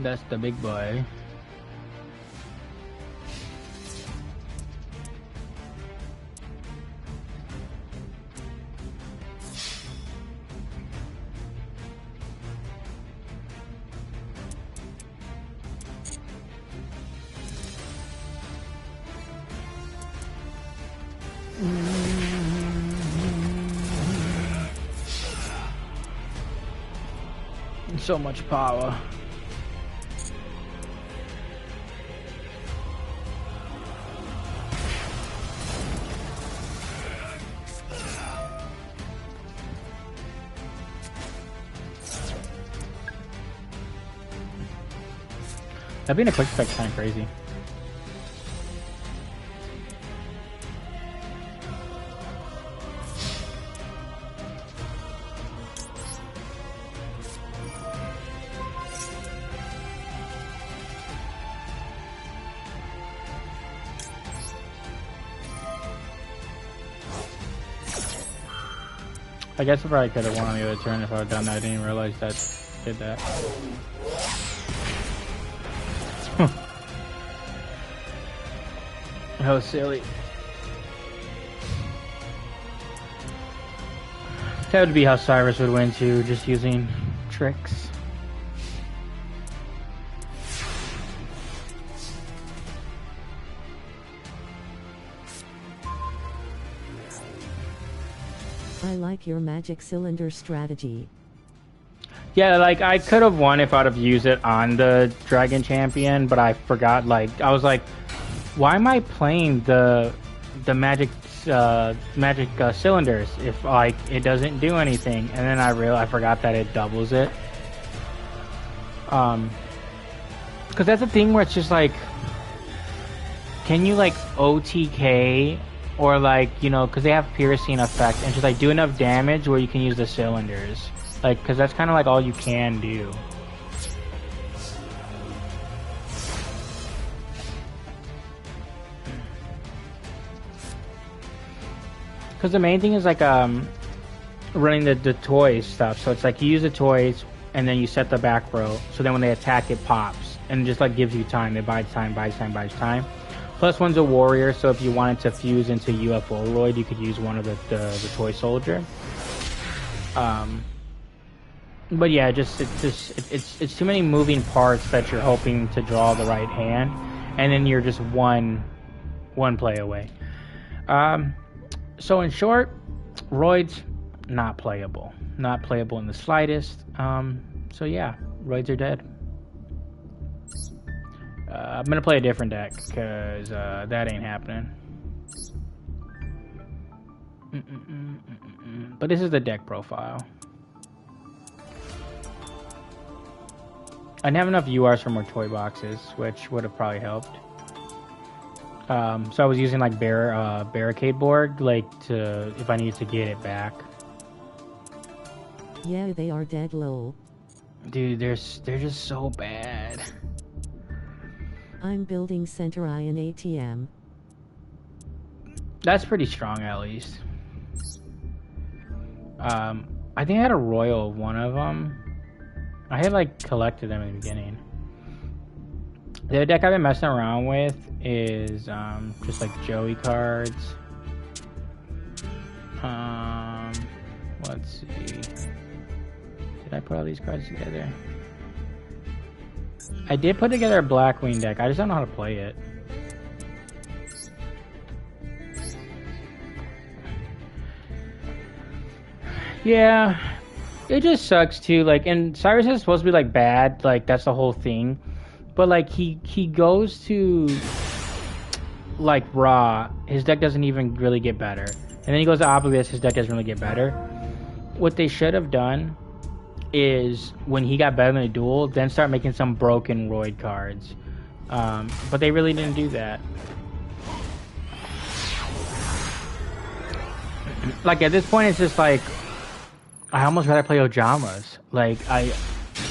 Speaker 1: That's the big boy. So much power. That being a quick effect's kind of crazy. I guess I probably could have won on the other turn if I had done that. I didn't realize that did that. That was silly. That would be how Cyrus would win too, just using tricks.
Speaker 2: I like your magic cylinder strategy.
Speaker 1: Yeah, like I could have won if I'd have used it on the Dragon Champion, but I forgot. Like I was like, why am I playing the magic cylinders if like it doesn't do anything? And then I forgot that it doubles it. Because that's a thing where it's just like, can you like OTK or like, you know, because they have piercing effect and just like do enough damage where you can use the cylinders, like, because that's kind of like all you can do. Because the main thing is like running the toys stuff. So it's like you use the toys and then you set the back row. So then when they attack, it pops and it just like gives you time. It buys time, buys time, buys time. Plus one's a warrior, so if you wanted to fuse into UFO-roid, you could use one of the toy soldier. But yeah, it's too many moving parts that you're hoping to draw the right hand, and then you're just one play away. So in short, Roids not playable in the slightest. So yeah, Roids are dead. I'm gonna play a different deck because that ain't happening. But this is the deck profile. I didn't have enough URs for more toy boxes, which would have probably helped. So I was using like barricade board, like to if I needed to get it back.
Speaker 2: Yeah, they are dead low.
Speaker 1: Dude, they're just so bad.
Speaker 2: I'm building Center Iron ATM.
Speaker 1: That's pretty strong, at least. I think I had a royal one of them. I had like collected them in the beginning. The deck I've been messing around with is just like Joey cards. Let's see. Did I put all these cards together? I did put together a Blackwing deck. I just don't know how to play it. Yeah, it just sucks too. Like, and Cyrus is supposed to be like bad. Like that's the whole thing. But like he goes to like Raw, his deck doesn't even really get better. And then he goes to Oblivious, his deck doesn't really get better. What they should have done is when he got better in the duel, then start making some broken Roid cards. But they really didn't do that. Like at this point, it's just like I almost rather play Ojamas. Like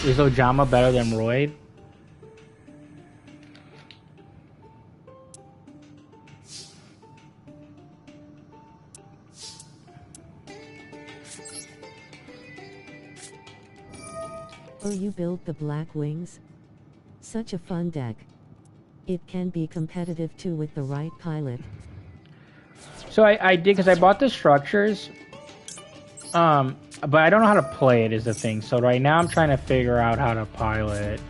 Speaker 1: is Ojama better than Roid?
Speaker 2: Oh, you built the Black Wings? Such a fun deck. It can be competitive too with the right pilot.
Speaker 1: So I did, because I bought the structures, but I don't know how to play it is the thing. So right now I'm trying to figure out how to pilot it.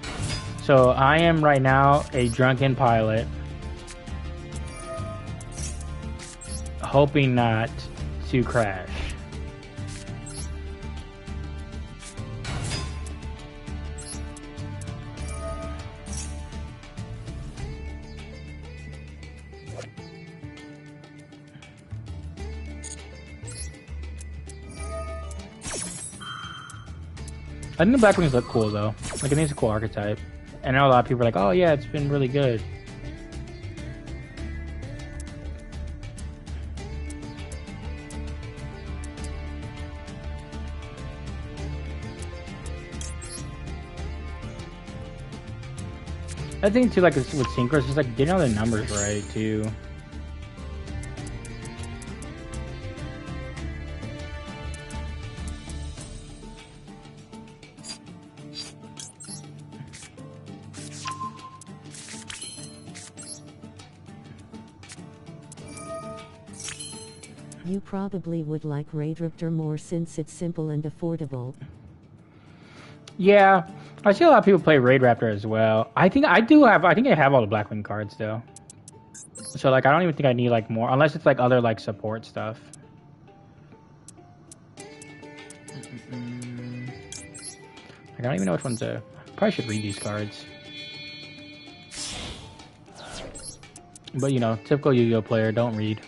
Speaker 1: So I am right now a drunken pilot, hoping not to crash. I think the Black Wings look cool though. Like I think it's a cool archetype. And I know a lot of people are like, oh yeah, it's been really good. I think too, like with Synchros, it's like getting all the numbers right too.
Speaker 2: You probably would like Raidriptor more since it's simple and affordable.
Speaker 1: Yeah, I see a lot of people play Raid Raptor as well. I think I have all the Blackwing cards though. So like I don't even think I need like more unless it's like other like support stuff. Like, I don't even know which ones to. Probably should read these cards. But you know, typical Yu-Gi-Oh player, don't read.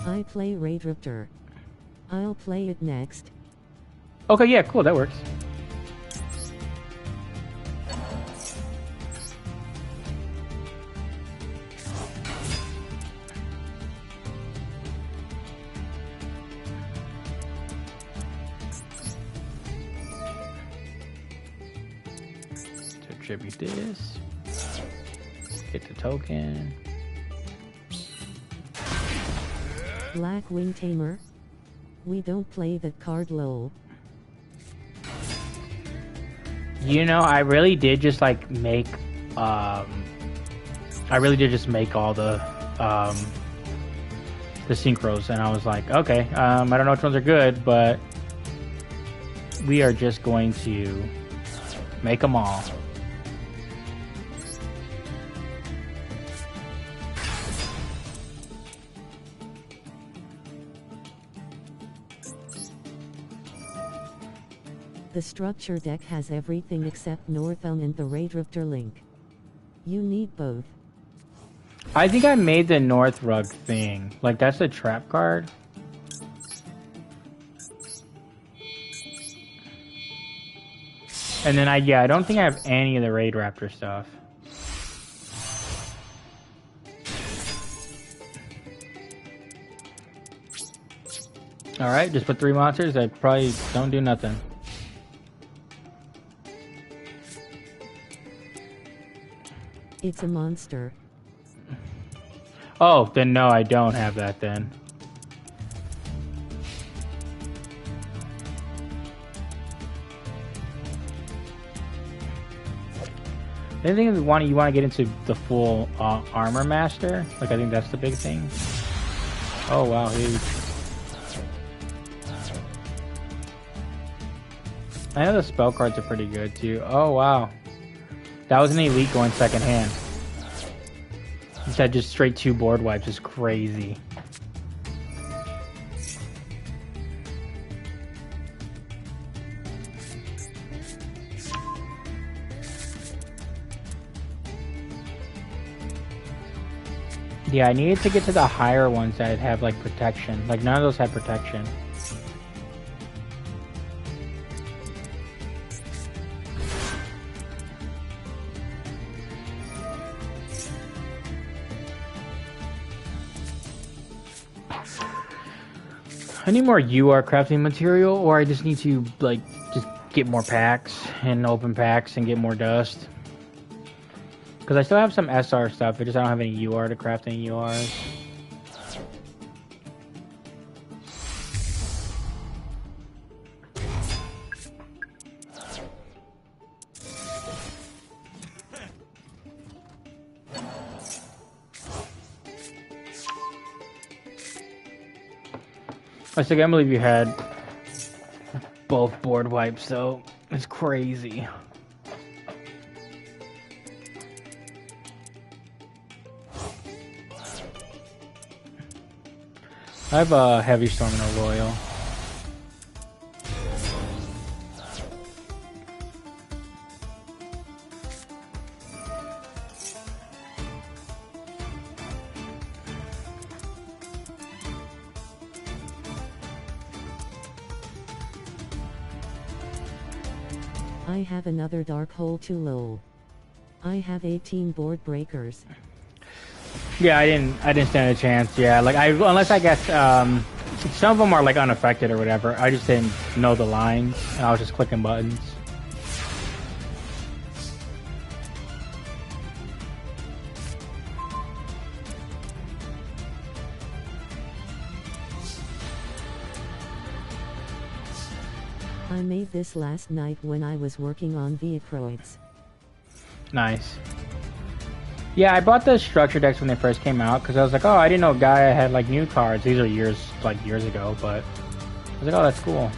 Speaker 2: I play Raidriptor. I'll play it next.
Speaker 1: Okay, yeah, cool, that works. To attribute this. Get the token.
Speaker 2: Blackwing Tamer. We don't play that card, lol.
Speaker 1: You know, I really did just like make all the synchros, and I was like, okay, I don't know which ones are good, but we are just going to make them all.
Speaker 2: The structure deck has everything except Northbound and the Raidriptor link. You need both.
Speaker 1: I think I made the North Rug thing. Like, that's a trap card. And then I don't think I have any of the Raid Raptor stuff. Alright, just put 3 monsters that probably don't do nothing.
Speaker 2: It's a monster.
Speaker 1: Oh, then no, I don't have that then. I think you want to get into the full armor master. Like, I think that's the big thing. Oh wow, huge. I know the spell cards are pretty good too. Oh wow. That was an elite going second hand. Instead, just straight 2 board wipes is crazy. Yeah, I needed to get to the higher ones that have like protection. Like none of those had protection. I need more UR crafting material, or I just need to like just get more packs and open packs and get more dust. Because I still have some SR stuff, but just I don't have any UR to craft any URs. I still can't believe you had both board wipes, though. It's crazy. I have a Heavy Storm and a Royal.
Speaker 2: I have another dark hole too low. I have 18 board breakers.
Speaker 1: Yeah, I didn't stand a chance. Yeah, like unless I guess some of them are like unaffected or whatever. I just didn't know the lines, and I was just clicking buttons.
Speaker 2: I made this last night when I was working on Vehicroids.
Speaker 1: Nice. Yeah, I bought the structure decks when they first came out because I was like, oh, I didn't know Gaia had like new cards. These are years ago, but I was like, oh, that's cool.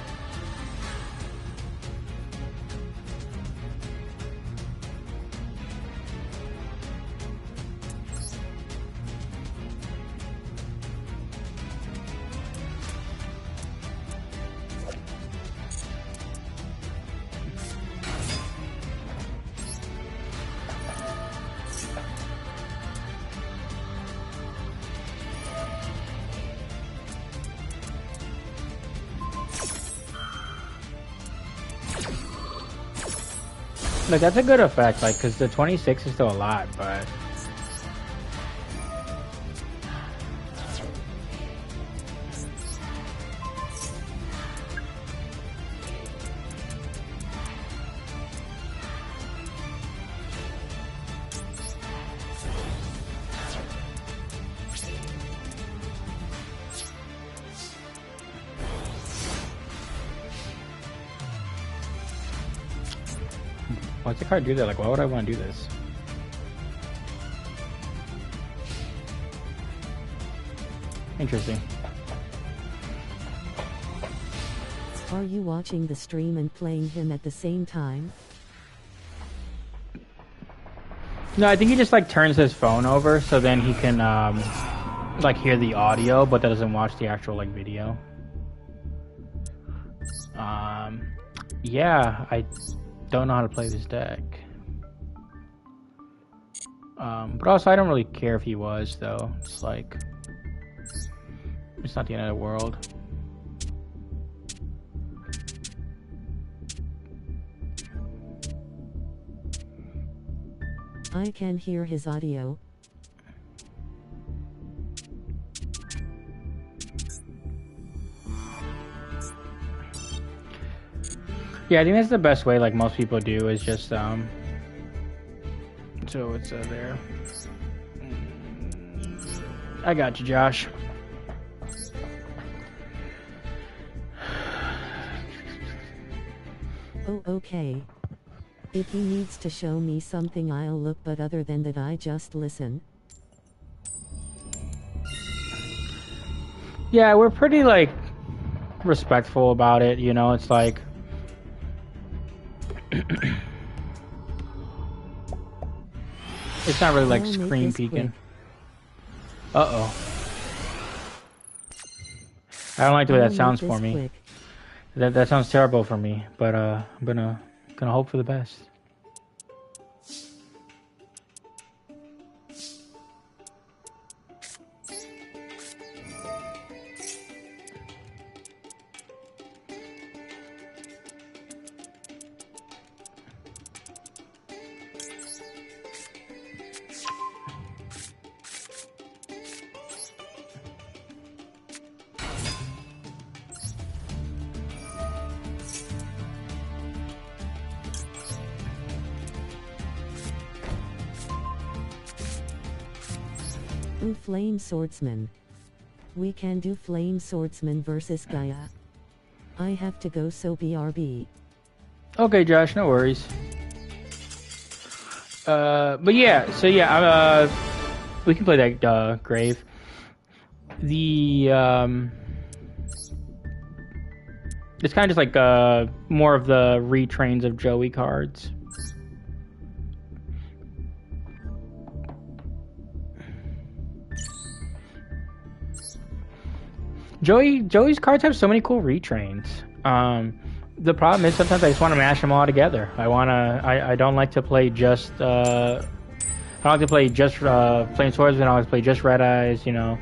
Speaker 1: Like, that's a good effect, like, because the 26 is still a lot, but... What's the card do that? Like, why would I want to do this? Interesting.
Speaker 2: Are you watching the stream and playing him at the same time?
Speaker 1: No, I think he just like turns his phone over so then he can like hear the audio, but that doesn't watch the actual like video. Yeah, I don't know how to play this deck. But also I don't really care if he was though. It's like, it's not the end of the world.
Speaker 2: I can hear his audio.
Speaker 1: Yeah, I think that's the best way, like most people do, is just so it's there. I got you, Josh.
Speaker 2: Oh, okay. If he needs to show me something, I'll look, but other than that, I just listen.
Speaker 1: Yeah, we're pretty like respectful about it, you know. It's like it's not really like screen peeking. Uh-oh. I don't like the way that sounds for me. That sounds terrible for me, but I'm gonna hope for the best.
Speaker 2: Ooh, Flame Swordsman. We can do Flame Swordsman versus Gaia. I have to go, so BRB.
Speaker 1: Okay, Josh, no worries. But yeah, so yeah, we can play that Grave. The it's kind of just like more of the retrains of Joey cards. Joey's cards have so many cool retrains. The problem is sometimes I just want to mash them all together. I don't like to play just I don't like to play just Flame Swordsman. I don't like to play just Red Eyes, you know.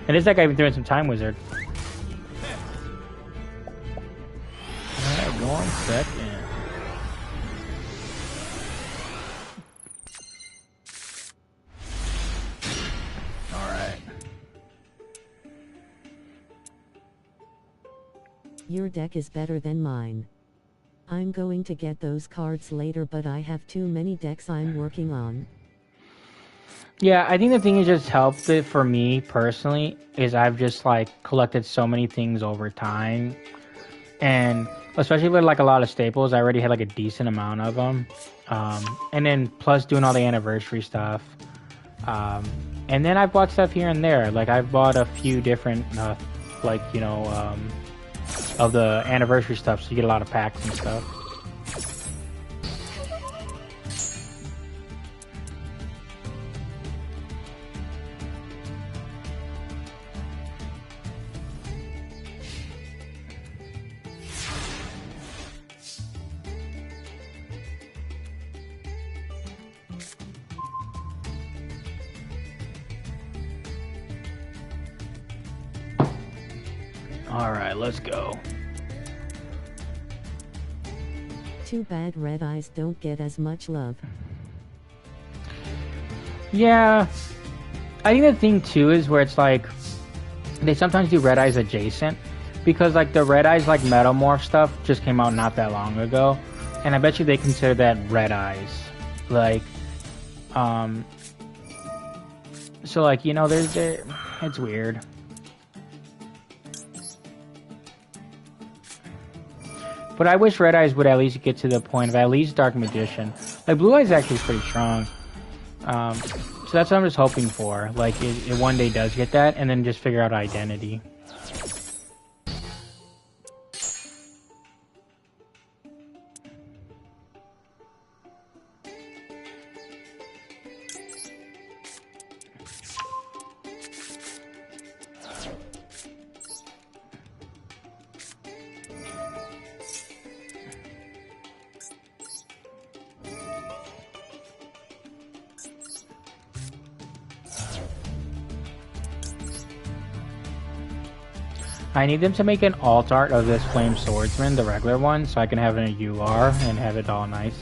Speaker 1: And this deck I've been doing some Time Wizard. Alright, 1 second.
Speaker 2: Your deck is better than mine. I'm going to get those cards later, but I have too many decks I'm working on.
Speaker 1: Yeah, I think the thing that just helped it for me personally is I've just like collected so many things over time, and especially with like a lot of staples, I already had like a decent amount of them. And then plus doing all the anniversary stuff. And then I bought stuff here and there. Like I've bought a few different, like of the anniversary stuff, so you get a lot of packs and stuff. Alright, let's go.
Speaker 2: Too bad red eyes don't get as much love.
Speaker 1: Yeah. I think the thing too is where it's like they sometimes do red eyes adjacent, because like the red eyes like metamorph stuff just came out not that long ago, and I bet you they consider that red eyes. Like so like, you know, there's it's weird. But I wish Red Eyes would at least get to the point of at least Dark Magician. Like, Blue Eyes actually is pretty strong. So that's what I'm just hoping for. Like, it one day does get that, and then just figure out identity. I need them to make an alt art of this Flame Swordsman, the regular one, so I can have it in a UR and have it all nice.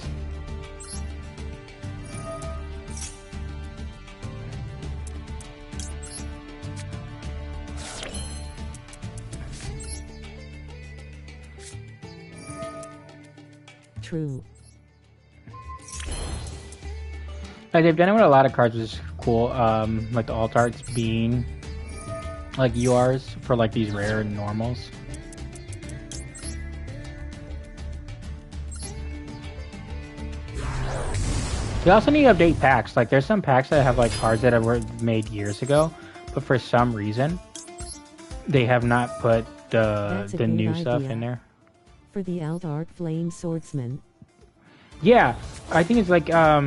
Speaker 2: True.
Speaker 1: Like, they've done it with a lot of cards, which is cool. Like the alt arts being like URs for like these rare normals. You also need to update packs. Like there's some packs that have like cards that were made years ago, but for some reason they have not put the new stuff in there.
Speaker 2: For the alt art Flame Swordsman.
Speaker 1: Yeah, I think it's like I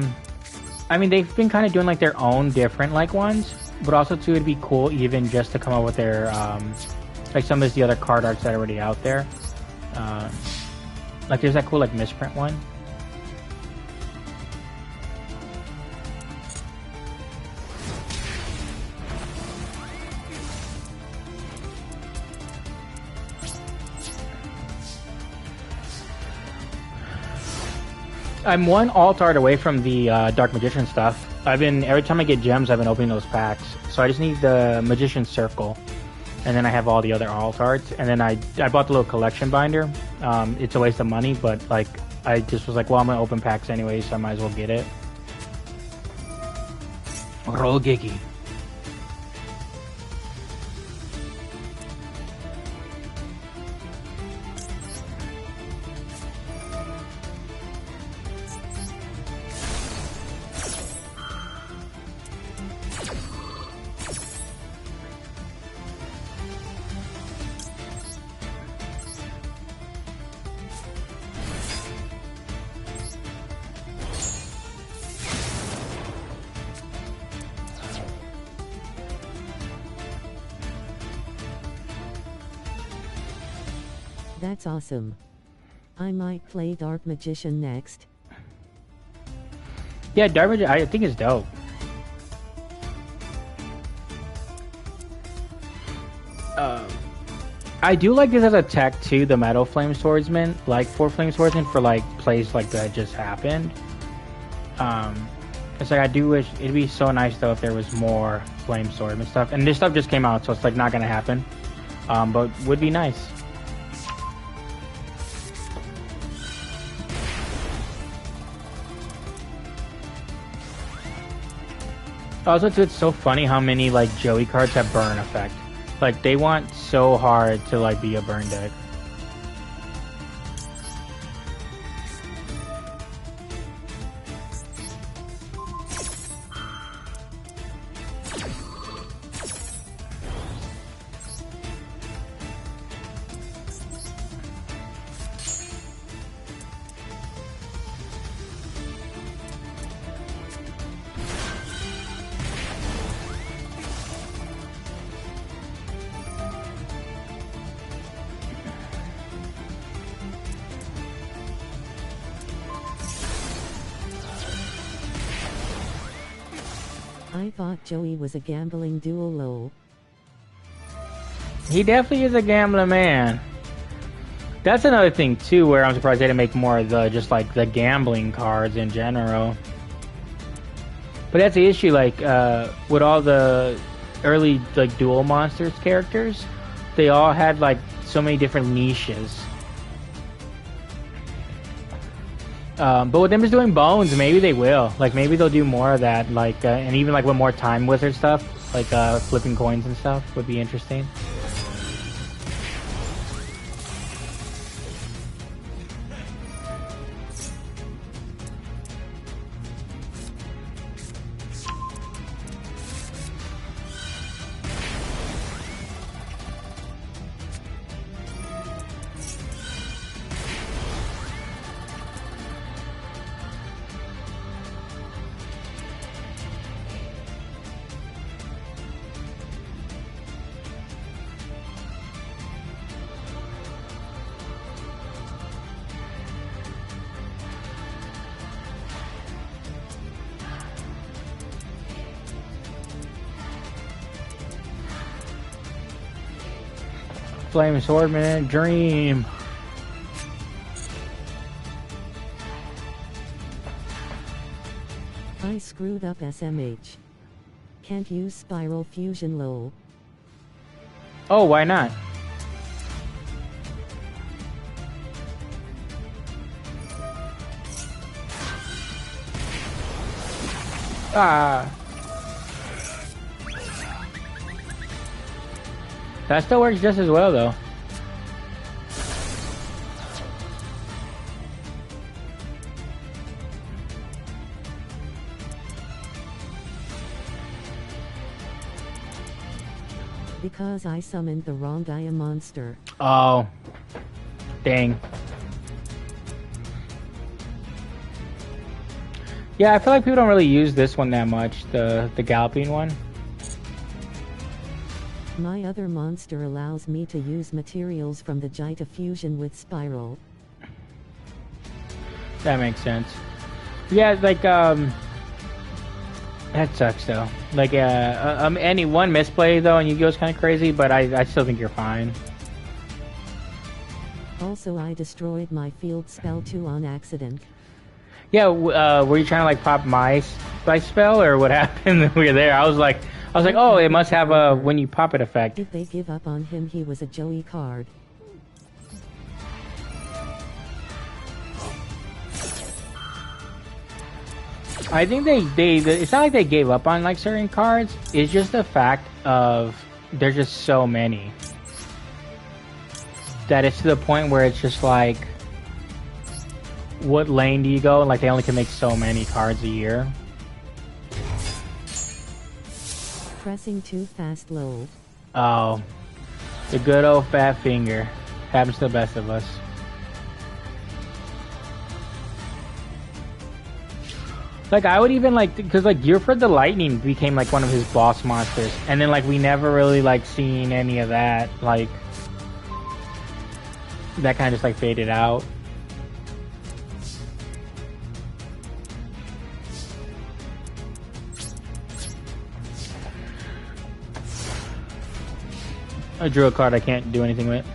Speaker 1: mean, they've been kind of doing like their own different like ones. But also too, it'd be cool even just to come up with their like some of the other card arts that are already out there. Like there's that cool like misprint one. I'm one alt art away from the Dark Magician stuff. Every time I get gems, I've been opening those packs. So I just need the Magician Circle. And then I have all the other alt arts. And then I bought the little collection binder. It's a waste of money, but like I just was like, well, I'm gonna open packs anyway, so I might as well get it. Roll Gigi.
Speaker 2: That's awesome. I might play Dark Magician next.
Speaker 1: Yeah, Dark Magician, I think it's dope. I do like this as a tech too, the Metal Flame Swordsman, like 4 Flame Swordsman for like plays like that just happened. It's like I do wish it'd be so nice though if there was more Flame Swordsman stuff, and this stuff just came out, so it's like not gonna happen. But would be nice. Also, it's so funny how many like Joey cards have burn effect. Like they want so hard to like be a burn deck.
Speaker 2: I thought Joey was a gambling duel lol.
Speaker 1: He definitely is a gambling man. That's another thing too, where I'm surprised they didn't make more of the just like the gambling cards in general. But that's the issue, like with all the early like Duel Monsters characters, they all had like so many different niches. But with them just doing bones, maybe they will. Like maybe they'll do more of that. Like and even like with more time wizard stuff, like flipping coins and stuff would be interesting. Flame Swordman Dream.
Speaker 2: I screwed up SMH. Can't use Spiral Fusion lol.
Speaker 1: Oh, why not? Ah. That still works just as well, though.
Speaker 2: Because I summoned the wrong Gaia monster.
Speaker 1: Oh. Dang. Yeah, I feel like people don't really use this one that much, the galloping one.
Speaker 2: My other monster allows me to use materials from the Jita fusion with Spiral.
Speaker 1: That makes sense. Yeah, like, that sucks, though. Like, any one misplay, though, and Yu-Gi-Oh's kind of crazy, but I still think you're fine.
Speaker 2: Also, I destroyed my field spell 2 on accident.
Speaker 1: Yeah, were you trying to, like, pop my spell, or what happened when we were there? I was like, oh, it must have a when you pop it effect.
Speaker 2: Did they give up on him? He was a Joey card.
Speaker 1: I think it's not like they gave up on like certain cards. It's just the fact of there's just so many that it's to the point where it's just like, what lane do you go? Like they only can make so many cards a year.
Speaker 2: Pressing too fast lol.
Speaker 1: Oh, the good old fat finger. Happens to the best of us. Like I would even like, because like Gearford the Lightning became like one of his boss monsters, and then like we never really like seen any of that. Like that kind of just like faded out. I drew a card I can't do anything with.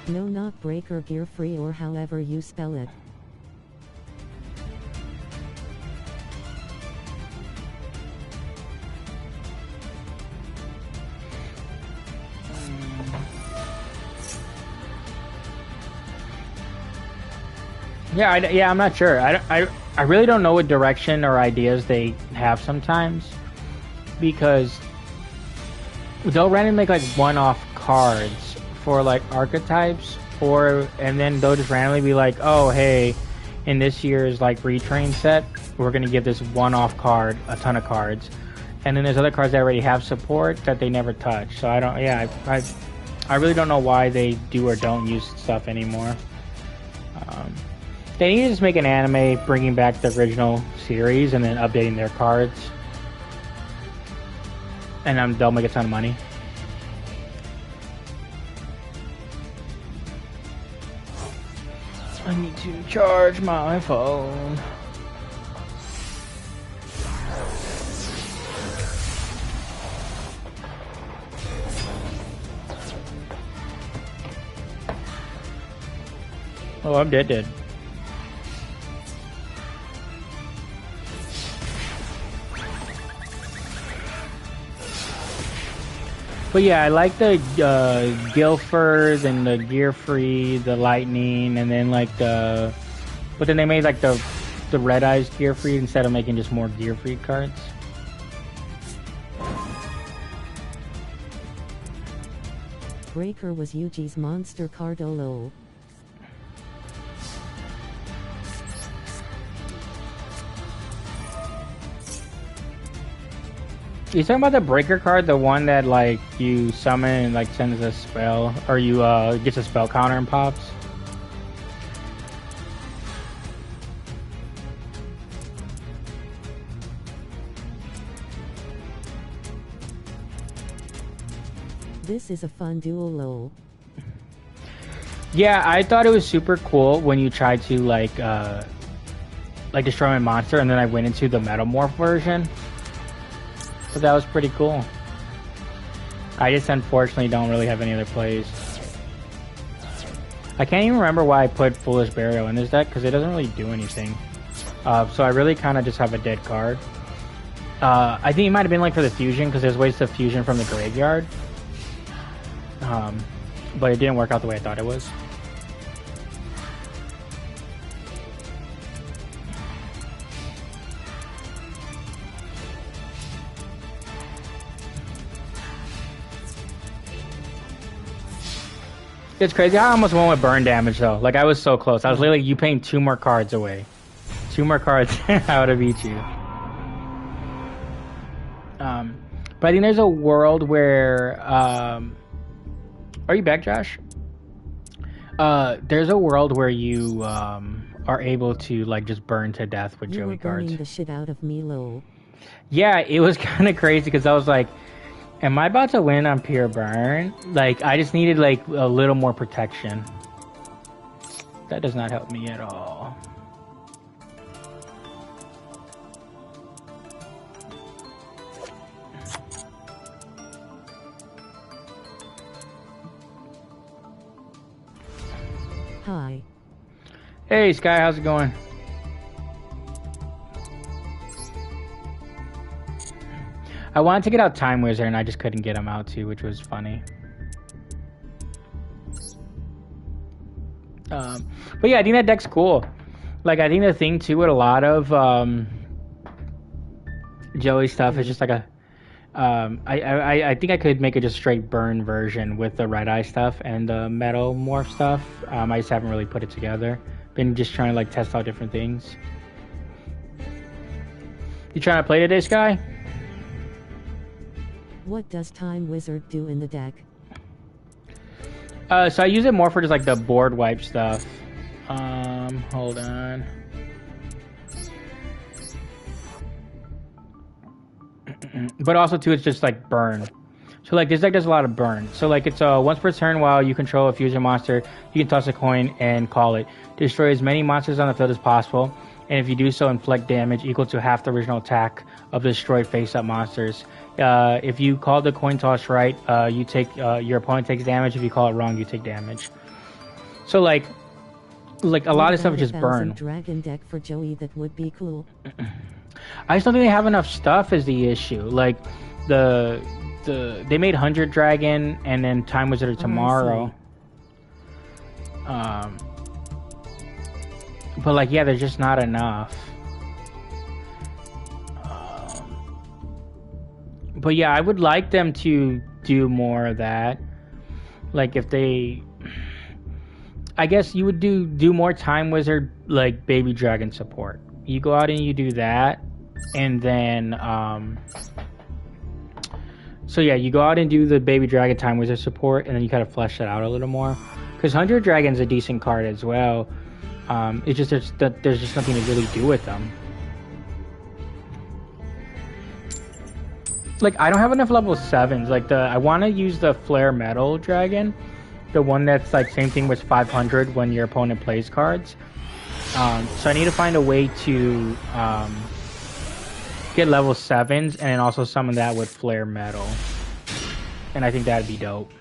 Speaker 2: No, not breaker, gear free, or however you spell it.
Speaker 1: Yeah, I'm not sure. I really don't know what direction or ideas they have sometimes, because they'll randomly make like one-off cards for like archetypes, and then they'll just randomly be like, oh hey, in this year's like retrain set, we're gonna give this one-off card a ton of cards, and then there's other cards that already have support that they never touch. So I don't, yeah, I really don't know why they do or don't use stuff anymore. They need to just make an anime bringing back the original series and then updating their cards, and they'll make a ton of money. I need to charge my phone. Oh, I'm dead. But yeah, I like the Guilford and the Gearfree, the Lightning, and then like but then they made like the Red Eyes Gearfree instead of making just more Gearfree cards.
Speaker 2: Breaker was Yuji's monster card, lol.
Speaker 1: You talking about the Breaker card, the one that like you summon and like sends a spell, or you gets a spell counter and pops?
Speaker 2: This is a fun duel, lol.
Speaker 1: Yeah, I thought it was super cool when you tried to like destroy my monster, and then I went into the Metamorph version. So that was pretty cool. I just unfortunately don't really have any other plays. I can't even remember why I put Foolish Burial in this deck, because it doesn't really do anything. So I really kind of just have a dead card. I think it might have been like for the fusion, because there's ways to fusion from the graveyard. But it didn't work out the way I thought it was. It's crazy. I almost won with burn damage though. Like I was so close. I was literally you paying 2 more cards away. 2 more cards, I would have beat you. But I think there's a world where are you back, Josh? There's a world where you are able to like just burn to death with Joey cards.
Speaker 2: Burning the shit out of me, lol.
Speaker 1: Yeah, it was kind of crazy because I was like, am I about to win on pure burn? Like, I just needed, like, a little more protection. That does not help me at all.
Speaker 2: Hi.
Speaker 1: Hey, Sky, how's it going? I wanted to get out Time Wizard and I just couldn't get him out too, which was funny. But yeah, I think that deck's cool. Like, I think the thing too with a lot of Joey stuff is just like a I think I could make it just straight burn version with the Red Eye stuff and the Metal Morph stuff. I just haven't really put it together. Been just trying to like test out different things. You trying to play today, Sky?
Speaker 2: What does Time Wizard do in the deck?
Speaker 1: So I use it more for just like the board wipe stuff. Hold on. But also too, it's just like burn. So like this deck does a lot of burn. So like it's once per turn while you control a fusion monster, you can toss a coin and call it. Destroy as many monsters on the field as possible, and if you do so, inflict damage equal to half the original attack of the destroyed face-up monsters. If you call the coin toss right, you take your opponent takes damage. If you call it wrong, you take damage. So like a lot of stuff is just burn.
Speaker 2: Dragon deck for Joey that would be cool.
Speaker 1: I just don't think they have enough stuff is the issue. Like they made 100 Dragon and then Time Wizard tomorrow. But like yeah, there's just not enough. But yeah, I would like them to do more of that. Like if they, I guess you would do more Time Wizard like Baby Dragon support. You go out and you do that, and then so yeah, you go out and do the Baby Dragon Time Wizard support, and then you kind of flesh that out a little more. Because Hunter Dragon's a decent card as well. It's just there's just nothing to really do with them. Like I don't have enough level 7s. Like I want to use the Flare Metal Dragon, the one that's like same thing with 500 when your opponent plays cards. So I need to find a way to get level 7s and then also summon that with Flare Metal, and I think that'd be dope.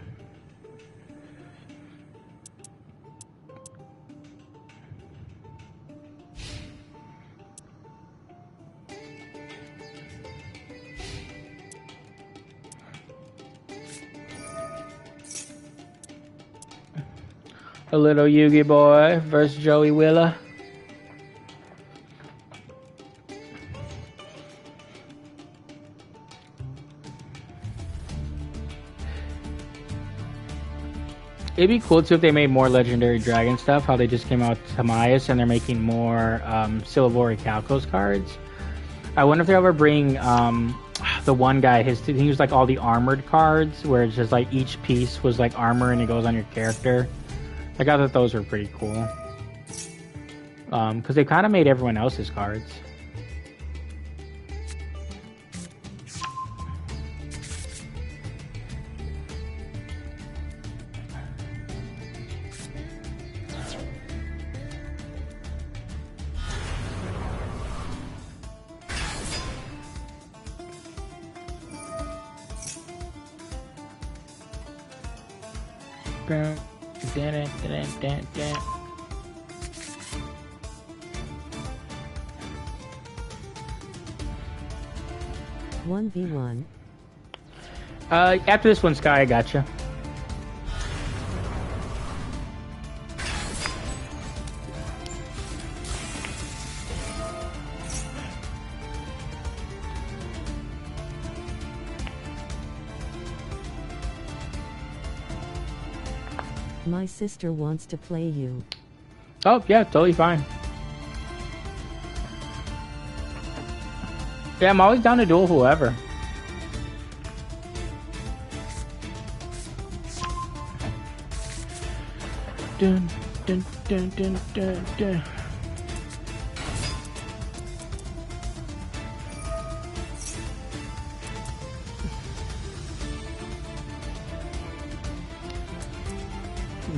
Speaker 1: A little Yugi boy versus Joey Willa. It'd be cool too if they made more Legendary Dragon stuff. How they just came out with Tamias and they're making more Silvori Calcos cards. I wonder if they ever bring the one guy. He was like all the armored cards, where it's just like each piece was like armor and it goes on your character. Like I thought those were pretty cool. Because they kind of made everyone else's cards.
Speaker 2: One v one.
Speaker 1: After this one, Sky, I gotcha.
Speaker 2: My sister wants to play you.
Speaker 1: Oh, yeah, totally fine. Yeah, I'm always down to duel whoever. Dun, dun, dun, dun, dun, dun.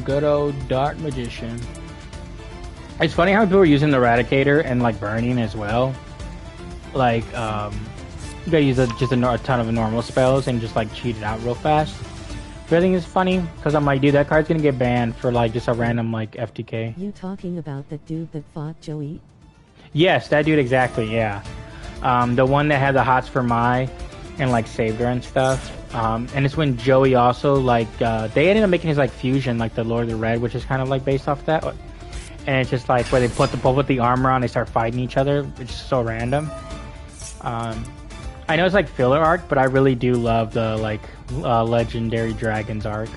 Speaker 1: Good old Dart Magician. It's funny how people are using the Eradicator and like burning as well. Like, you gotta use just a ton of normal spells and just like cheat it out real fast. But I think it's funny because I'm like, dude, that card's gonna get banned for like just a random like FTK.
Speaker 2: You talking about that dude that fought Joey?
Speaker 1: Yes, that dude exactly. Yeah, the one that had the hots for Mai and like saved her and stuff. And it's when Joey also like they ended up making his like fusion, like the Lord of the Red, which is kind of like based off that. And it's just like where they put the armor on, they start fighting each other. It's just so random. I know it's like filler arc, but I really do love the like Legendary Dragons arc.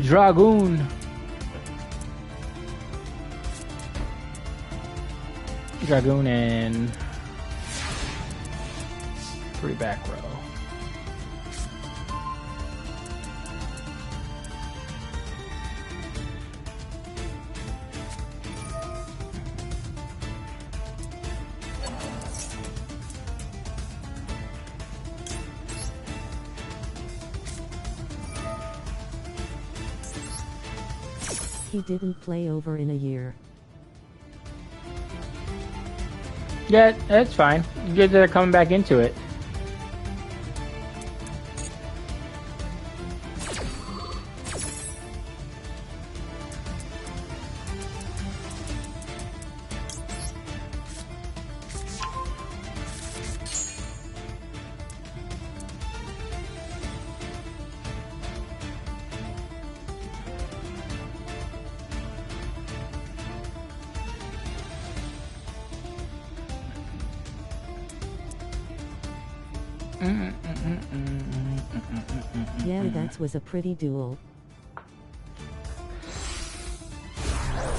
Speaker 1: Dragoon. Dragoon and pretty back row.
Speaker 2: He didn't play over in a year.
Speaker 1: Yeah, that's fine. Good that they're coming back into it.
Speaker 2: Yeah, that was a pretty duel.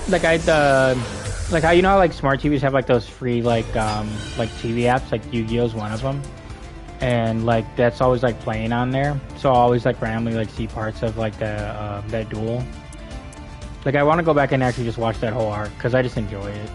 Speaker 1: Like like how you know how, like smart TVs have like those free like TV apps, like Yu-Gi-Oh's one of them, and like that's always like playing on there. So I always like randomly like see parts of like the that duel. Like I want to go back and actually just watch that whole arc because I just enjoy it.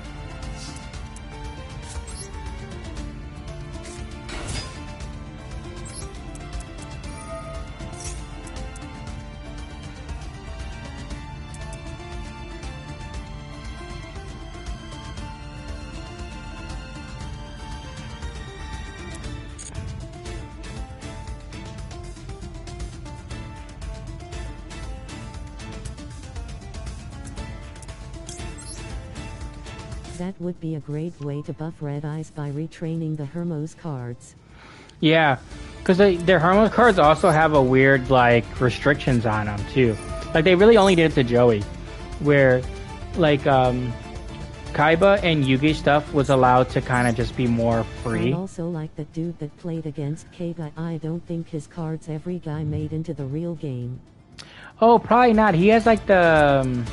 Speaker 2: That would be a great way to buff Red Eyes by retraining the Hermos cards.
Speaker 1: Yeah, because their Hermos cards also have a weird like restrictions on them too. Like they really only did it to Joey, where like Kaiba and Yugi stuff was allowed to kind of just be more free.
Speaker 2: I also like that dude that played against Kaiba. I don't think his cards every guy made into the real game.
Speaker 1: Oh, probably not. He has like the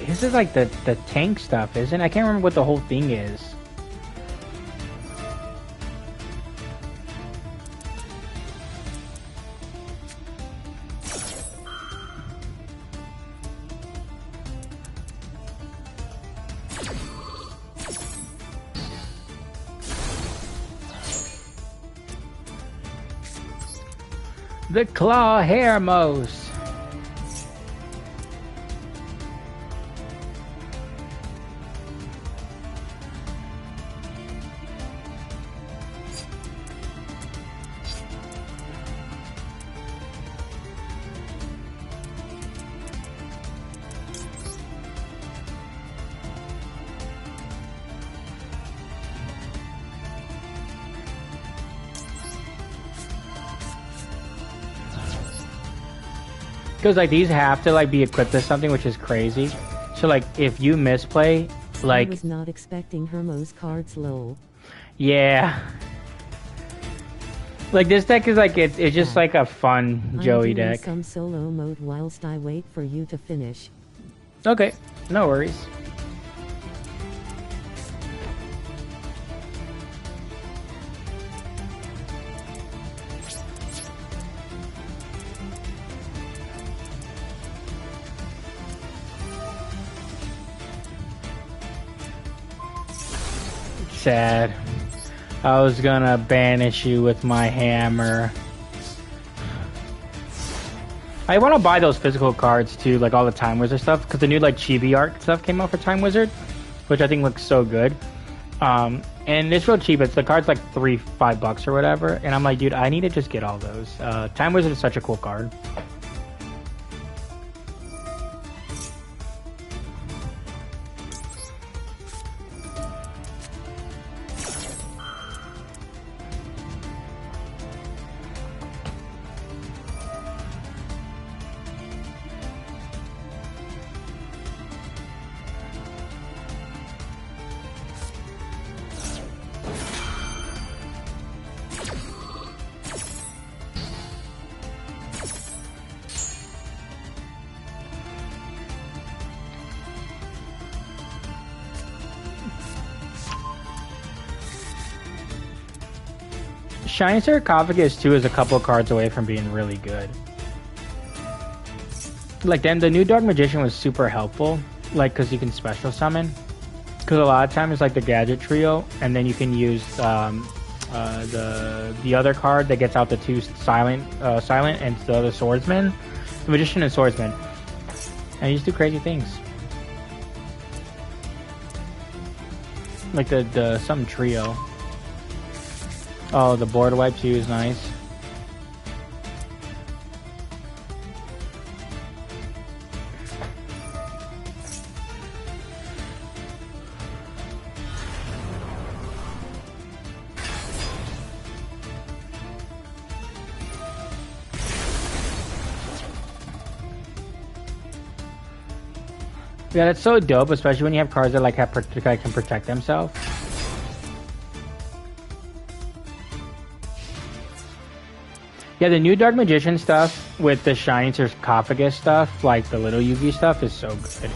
Speaker 1: this is like the tank stuff, isn't it? I can't remember what the whole thing is. The Claw Hermos. Because like these have to like be equipped with something, which is crazy. So like if you misplay, like
Speaker 2: I was not expecting Hermos cards, lol.
Speaker 1: Yeah. Like this deck is like it's just like a fun Joey
Speaker 2: I'm doing
Speaker 1: deck.
Speaker 2: some solo mode whilst I wait for you to finish.
Speaker 1: Okay, no worries. Sad. I was gonna banish you with my hammer. I want to buy those physical cards too, like all the Time Wizard stuff, because the new like Chibi art stuff came out for Time Wizard, which I think looks so good. And it's real cheap. It's the card's like $5 or whatever, and I'm like, dude, I need to just get all those. Time Wizard is such a cool card. Shiny Sarcophagus 2 is a couple cards away from being really good. Like then the new Dark Magician was super helpful, like because you can special summon. Because a lot of times like the Gadget Trio, and then you can use the other card that gets out the two silent and the other Swordsman, the Magician and Swordsman, and you just do crazy things. Like the something trio. Oh, the board wipe too is nice. Yeah, that's so dope, especially when you have cards that like can protect themselves. Yeah, the new Dark Magician stuff with the Shining Sarcophagus stuff, like the little UV stuff, is so good.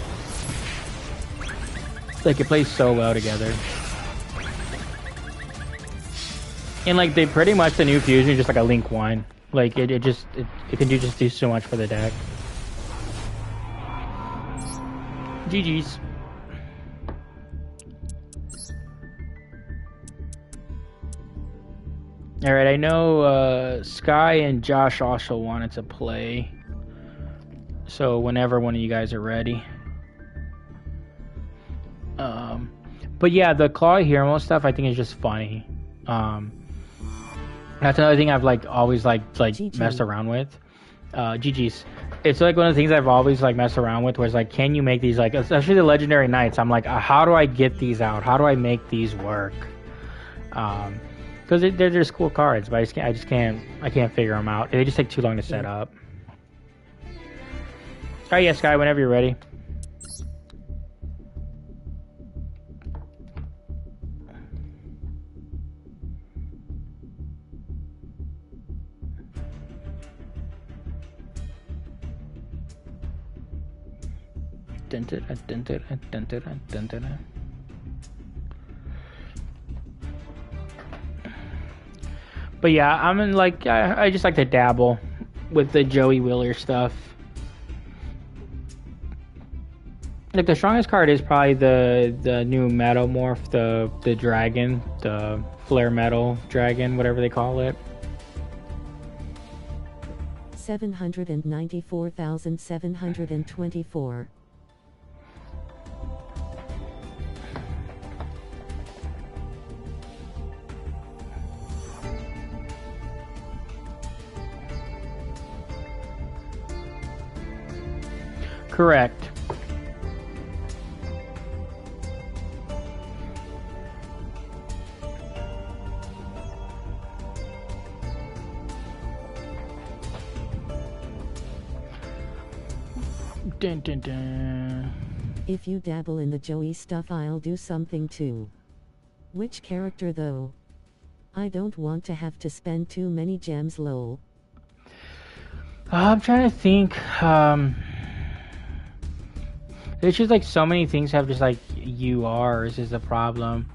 Speaker 1: Like, it plays so well together. And, like, they pretty much, the new fusion is just like a Link 1. Like, it can just do so much for the deck. GG's. Alright, I know Sky and Josh also wanted to play. So whenever one of you guys are ready. But yeah, the Claw Hero stuff I think is just funny. That's another thing I've like always like messed around with. GG's. It's like one of the things I've always like messed around with, where it's like, can you make these, like, especially the Legendary Knights? I'm like, how do I get these out? How do I make these work? Because they're just cool cards, but I can't figure them out. They just take too long to set up. Oh yeah, Sky, whenever you're ready. But yeah, I'm in like I just like to dabble with the Joey Wheeler stuff. Like the strongest card is probably the new Metamorph, the dragon, the Flare Metal Dragon, whatever they call it.
Speaker 2: 794,724.
Speaker 1: Correct. Dun, dun, dun.
Speaker 2: If you dabble in the Joey stuff, I'll do something too. Which character though? I don't want to have to spend too many gems, lol.
Speaker 1: I'm trying to think. It's just like so many things have just like URs is the problem.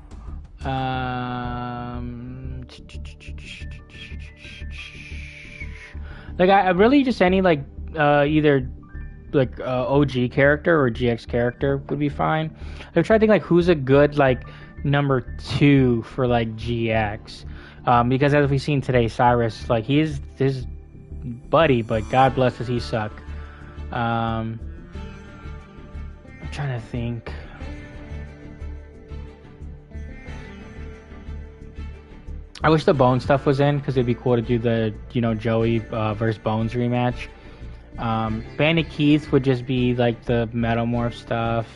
Speaker 1: Like I really just any like either like OG character or GX character would be fine. I'm trying to think like who's a good like number 2 for like GX, because as we've seen today, Cyrus, like he is his buddy, but God bless does he suck. I'm trying to think. I wish the Bone stuff was in, because it'd be cool to do the, you know, Joey versus Bones rematch. Bandit Keith would just be like the Metamorph stuff.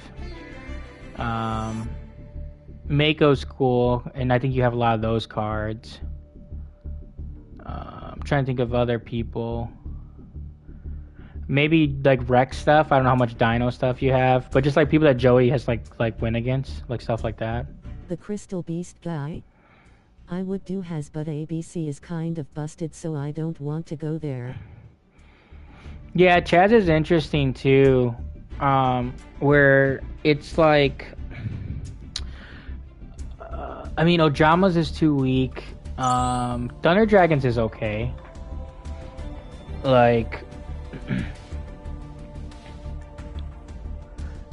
Speaker 1: Mako's cool, and I think you have a lot of those cards. I'm trying to think of other people. Maybe like Rex stuff. I don't know how much Dino stuff you have, but just like people that Joey has like win against, like stuff like that.
Speaker 2: The Crystal Beast guy? I would do has, but ABC is kind of busted, so I don't want to go there.
Speaker 1: Yeah, Chaz is interesting too, where it's like, I mean, Ojama's is too weak. Thunder Dragons is okay. Like,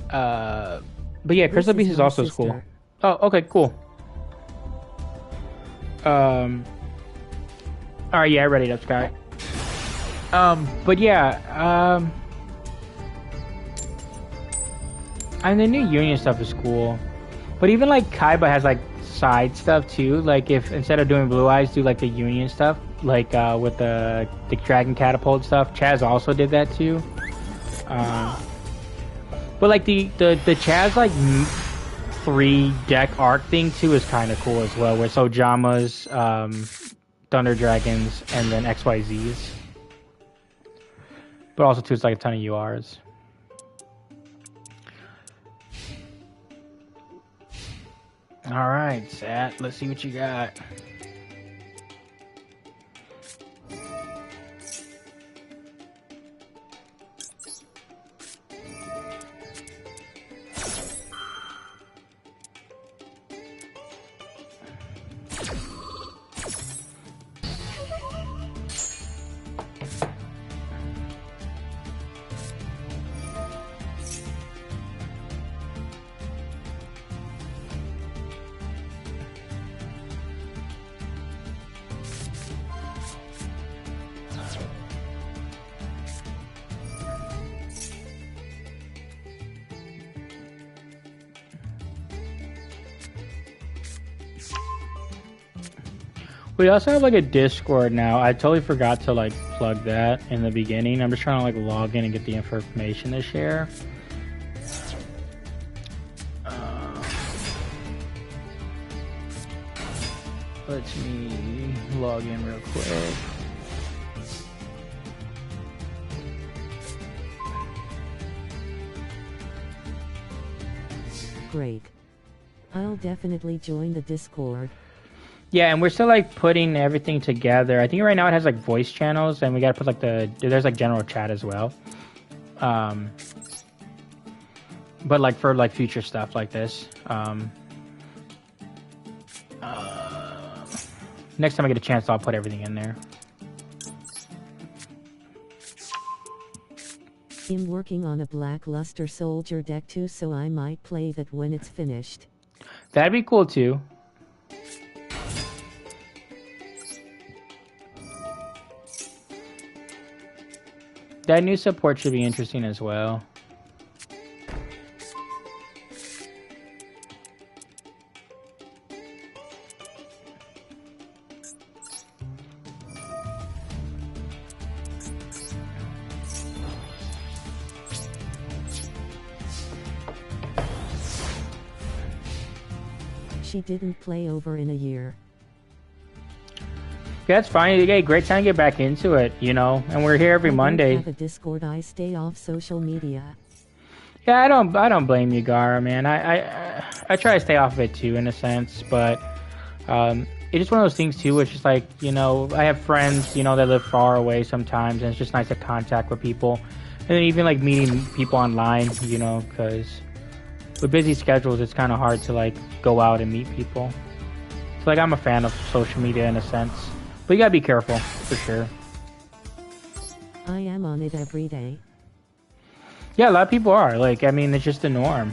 Speaker 1: but yeah, Crystal Beast is also cool. Oh, okay, cool. Alright, yeah, I read it up, Sky. But yeah, I mean, the new Union stuff is cool. But even like Kaiba has like side stuff too. Like if instead of doing Blue Eyes, do like the Union stuff, like with the Dragon Catapult stuff. Chaz also did that too. But like the Chaz like 3 deck arc thing too is kind of cool as well. Where so Jama's, Thunder Dragons, and then XYZs. But also too, it's like a ton of URs. All right, Sat. Let's see what you got. We also have like a Discord now. I totally forgot to like plug that in the beginning. I'm just trying to like log in and get the information to share. Let me log in real quick.
Speaker 2: Great. I'll definitely join the Discord.
Speaker 1: Yeah, and we're still like putting everything together. I think right now it has like voice channels, and we gotta put like there's like general chat as well. But like for like future stuff like this. Next time I get a chance, I'll put everything in there.
Speaker 2: I'm working on a Blackluster Soldier deck too, so I might play that when it's finished.
Speaker 1: That'd be cool too. That new support should be interesting as well.
Speaker 2: She didn't play over in a year.
Speaker 1: Yeah, that's fine. Hey, great time to get back into it, you know. And we're here every Monday.
Speaker 2: I don't have a Discord. I stay off social media.
Speaker 1: Yeah, I don't blame you, Gara, man. I try to stay off of it too, in a sense, but it's just one of those things too. It's just like, you know, I have friends, you know, that live far away sometimes, and it's just nice to contact with people, and then even like meeting people online, you know, because with busy schedules, it's kind of hard to like go out and meet people. So like, I'm a fan of social media in a sense, but you gotta be careful for sure.
Speaker 2: I am on it every day.
Speaker 1: Yeah, a lot of people are. Like, I mean, it's just the norm.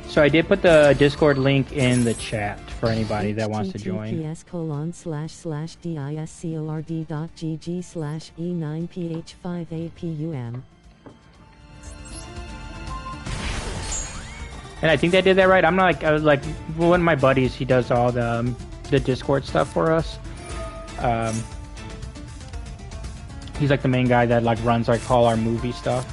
Speaker 1: So I did put the Discord link in the chat for anybody that wants to join.
Speaker 2: https://discord.gg/e9ph5apum.
Speaker 1: And I think they did that right. I'm not like, I was like, one of my buddies, he does all the Discord stuff for us. He's like the main guy that like runs like all our movie stuff.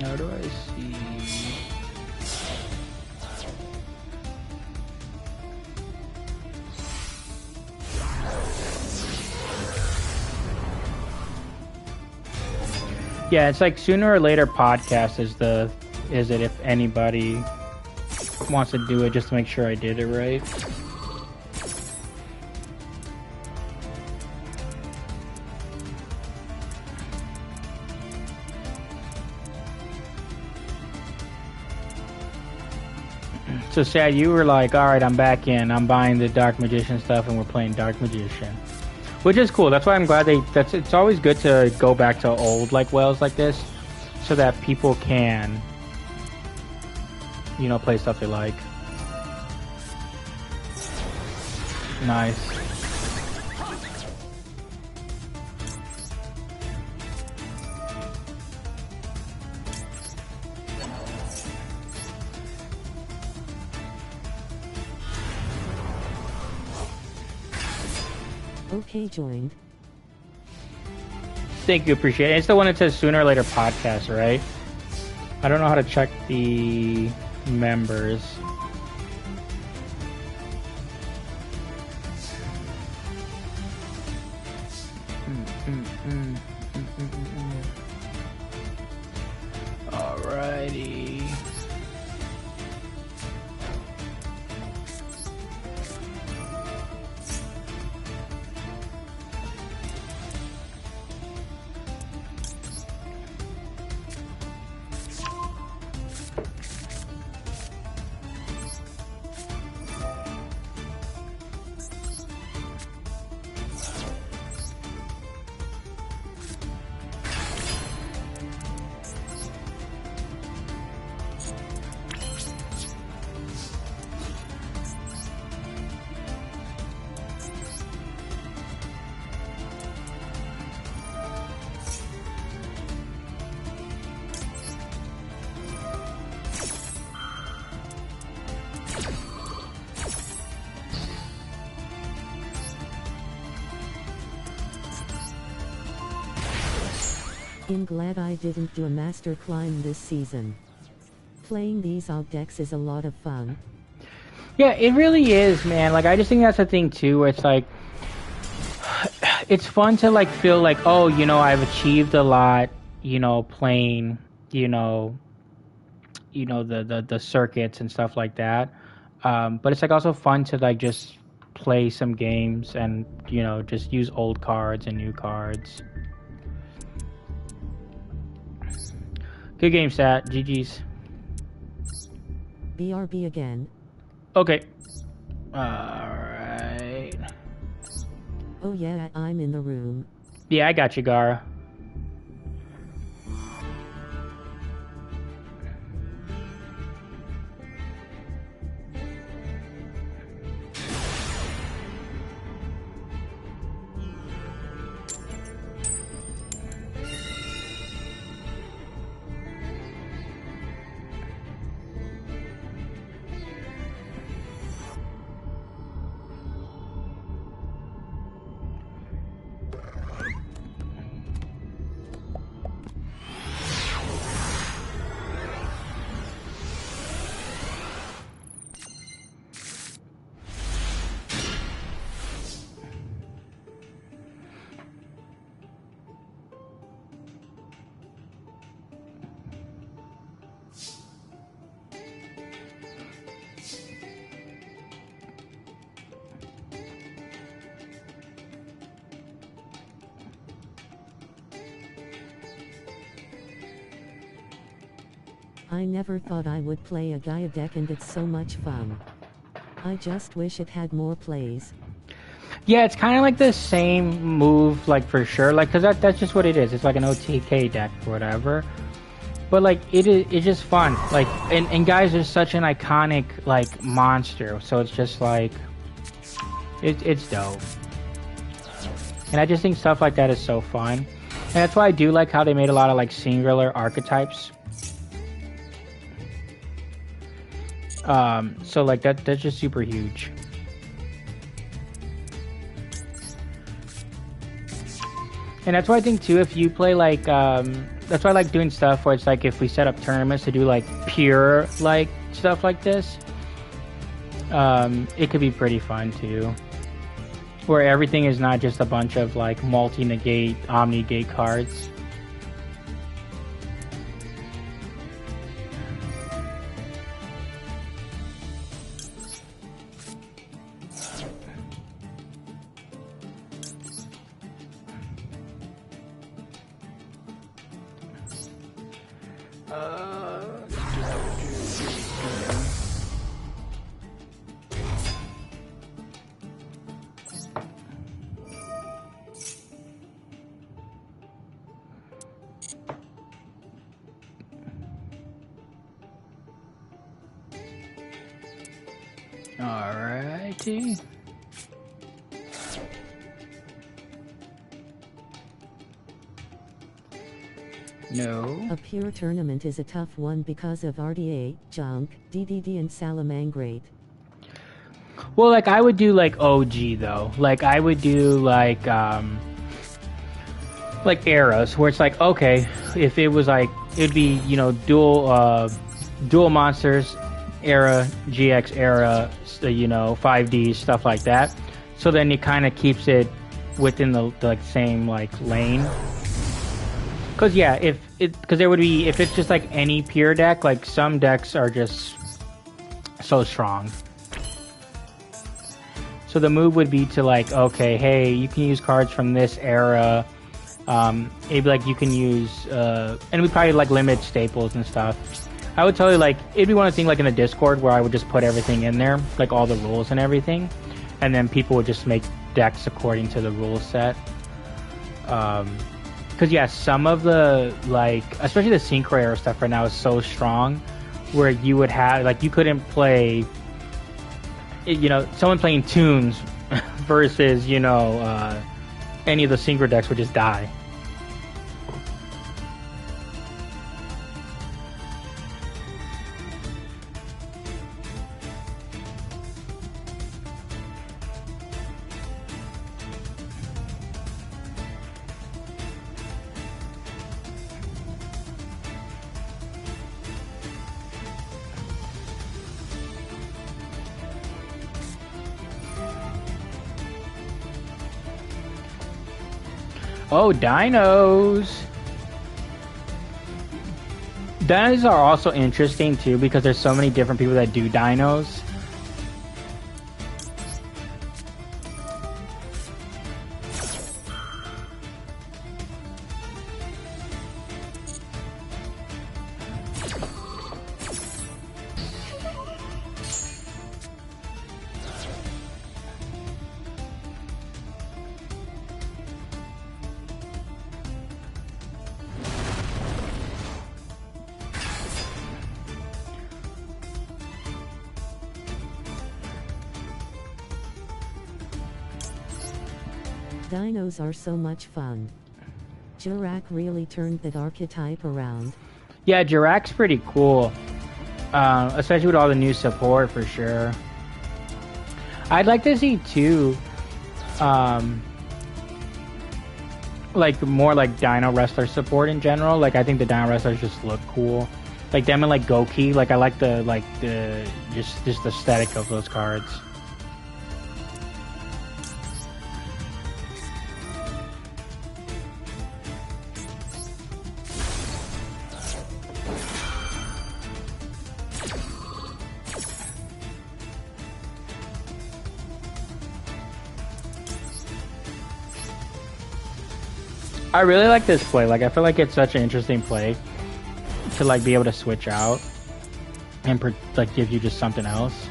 Speaker 1: How do I see? Yeah, it's like sooner or later podcast is it if anybody wants to do it, just to make sure I did it right. So Sad, you were like, all right, I'm back in. I'm buying the Dark Magician stuff, and we're playing Dark Magician, which is cool. That's why I'm glad it's always good to go back to old like wells like this, so that people can, you know, play stuff they like. Nice.
Speaker 2: Okay, joined.
Speaker 1: Thank you, appreciate it. It's the one that says sooner or later podcast, right? I don't know how to check the members. Alrighty.
Speaker 2: I'm glad I didn't do a master climb this season. Playing these alt decks is a lot of fun.
Speaker 1: Yeah, it really is, man. Like, I just think that's the thing too, where it's like, it's fun to like feel like, oh, you know, I've achieved a lot, you know, playing, the circuits and stuff like that. But it's like also fun to like just play some games and just use old cards and new cards. Good game, Stat. GG's.
Speaker 2: BRB again.
Speaker 1: Okay. Alright.
Speaker 2: Oh yeah, I'm in the room.
Speaker 1: Yeah, I got you, Gara.
Speaker 2: I never thought I would play a Gaia deck and it's so much fun. I just wish it had more plays.
Speaker 1: Yeah, it's kind of like the same move, like for sure, like because that's just what it is. It's like an OTK deck or whatever. But like it's just fun. Like and guys are such an iconic like monster, so it's just like it's dope. And I just think stuff like that is so fun. And that's why I do like how they made a lot of like singular archetypes. So like that's just super huge. And that's why I think too, if you play like that's why I like doing stuff where it's like if we set up tournaments to do like pure like stuff like this, it could be pretty fun too, where everything is not just a bunch of like multi-negate, omni-gate cards. Alrighty. No.
Speaker 2: A pure tournament is a tough one because of RDA, Junk, DDD and Salamangrate.
Speaker 1: Well, like I would do like OG though. Like I would do like eras where it's like, okay, if it was like it'd be, dual monsters era, GX era, 5D stuff like that. So then it kind of keeps it within the like same like lane. Cause yeah, because there would be, if it's just like any pure deck, like some decks are just so strong. So the move would be to like, okay, hey, you can use cards from this era. Maybe like you can use, and we probably like limit staples and stuff. I would tell you like, it'd be one of the things like in the Discord where I would just put everything in there, like all the rules and everything. And then people would just make decks according to the rule set. Because yeah, some of the like, especially the Synchro era stuff right now is so strong, where you would have like you couldn't play, you know, someone playing tunes versus you know any of the Synchro decks would just die. Oh, dinos! Dinos are also interesting too because there's so many different people that do dinos.
Speaker 2: Dinos are so much fun. Jirak really turned that archetype around.
Speaker 1: Yeah, Jirak's pretty cool. Especially with all the new support for sure. I'd like to see too, like more like Dino Wrestler support in general. Like I think the Dino Wrestlers just look cool. Like them and like Goki. Like I like the just the aesthetic of those cards. I really like this play. Like I feel like it's such an interesting play to like be able to switch out and like give you just something else.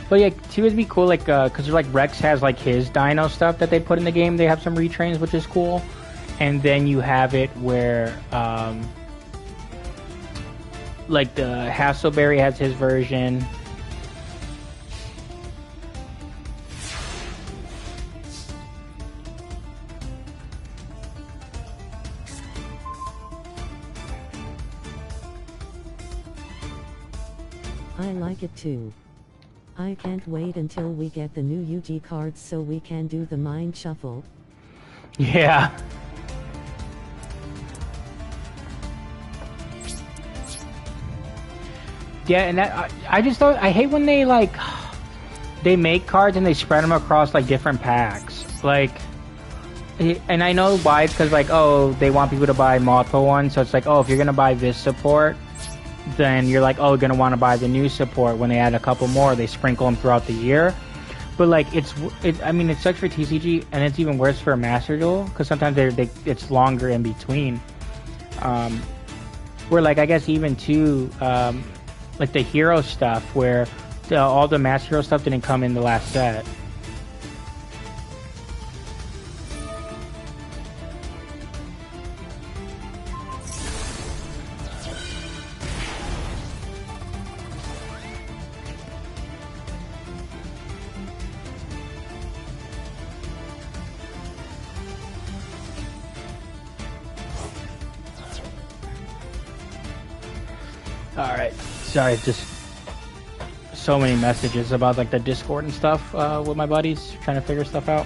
Speaker 1: But yeah, too, it'd be cool like because like Rex has like his Dino stuff that they put in the game. They have some retrains, which is cool, and then you have it where like the Hasselberry has his version.
Speaker 2: I like it too. I can't wait until we get the new UG cards so we can do the mind shuffle.
Speaker 1: Yeah. Yeah, and that I just thought I hate when they like they make cards and they spread them across like different packs. Like, and I know why, it's because like, oh, they want people to buy multiple ones, so it's like, oh, if you're gonna buy this support, then you're like, oh, gonna want to buy the new support. When they add a couple more, they sprinkle them throughout the year. But like, I mean, it sucks for TCG, and it's even worse for a Master Duel because sometimes it's longer in between. Where like, I guess even too, like the hero stuff, where all the Master Hero stuff didn't come in the last set. Alright, sorry, just so many messages about like the Discord and stuff with my buddies, trying to figure stuff out.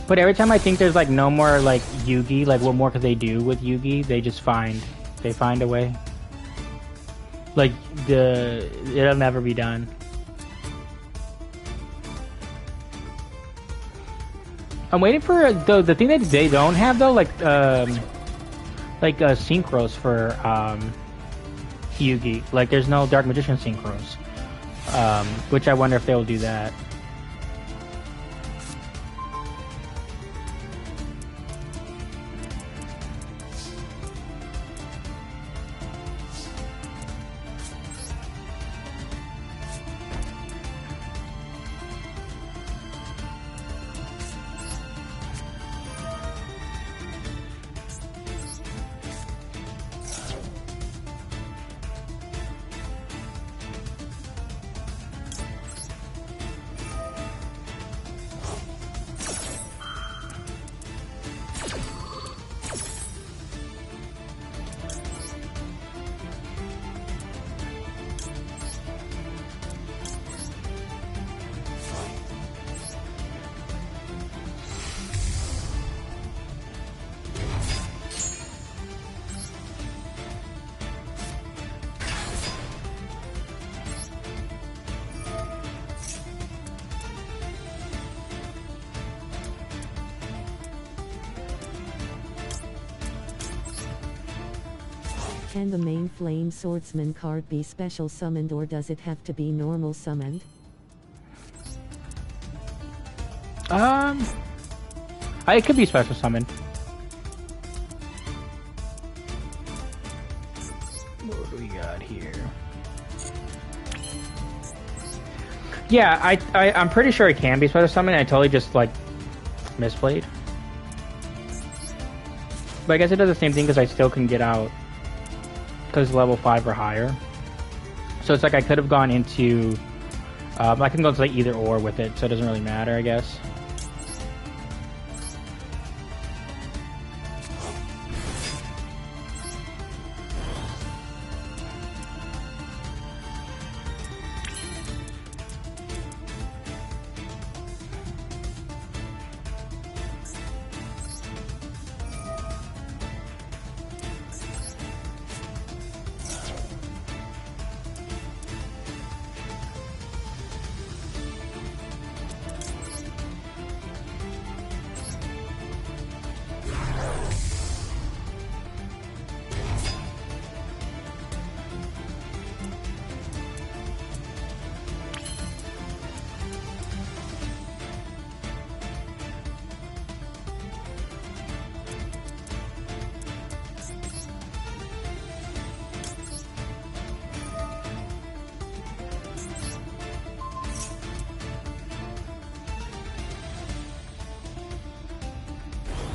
Speaker 1: But every time I think there's like no more like Yugi, like what more could they do with Yugi? They find a way. Like it'll never be done. I'm waiting for the thing that they don't have though, like synchros for Yugi. Like there's no Dark Magician synchros, which I wonder if they will do that.
Speaker 2: Can the main Flame Swordsman card be special summoned, or does it have to be normal summoned?
Speaker 1: It could be special summoned. What do we got here? Yeah, I'm pretty sure it can be special summoned. I totally just like misplayed. But I guess it does the same thing because I still can get out because level 5 or higher. So it's like I could have gone into I can go to like either or with it, so it doesn't really matter, I guess.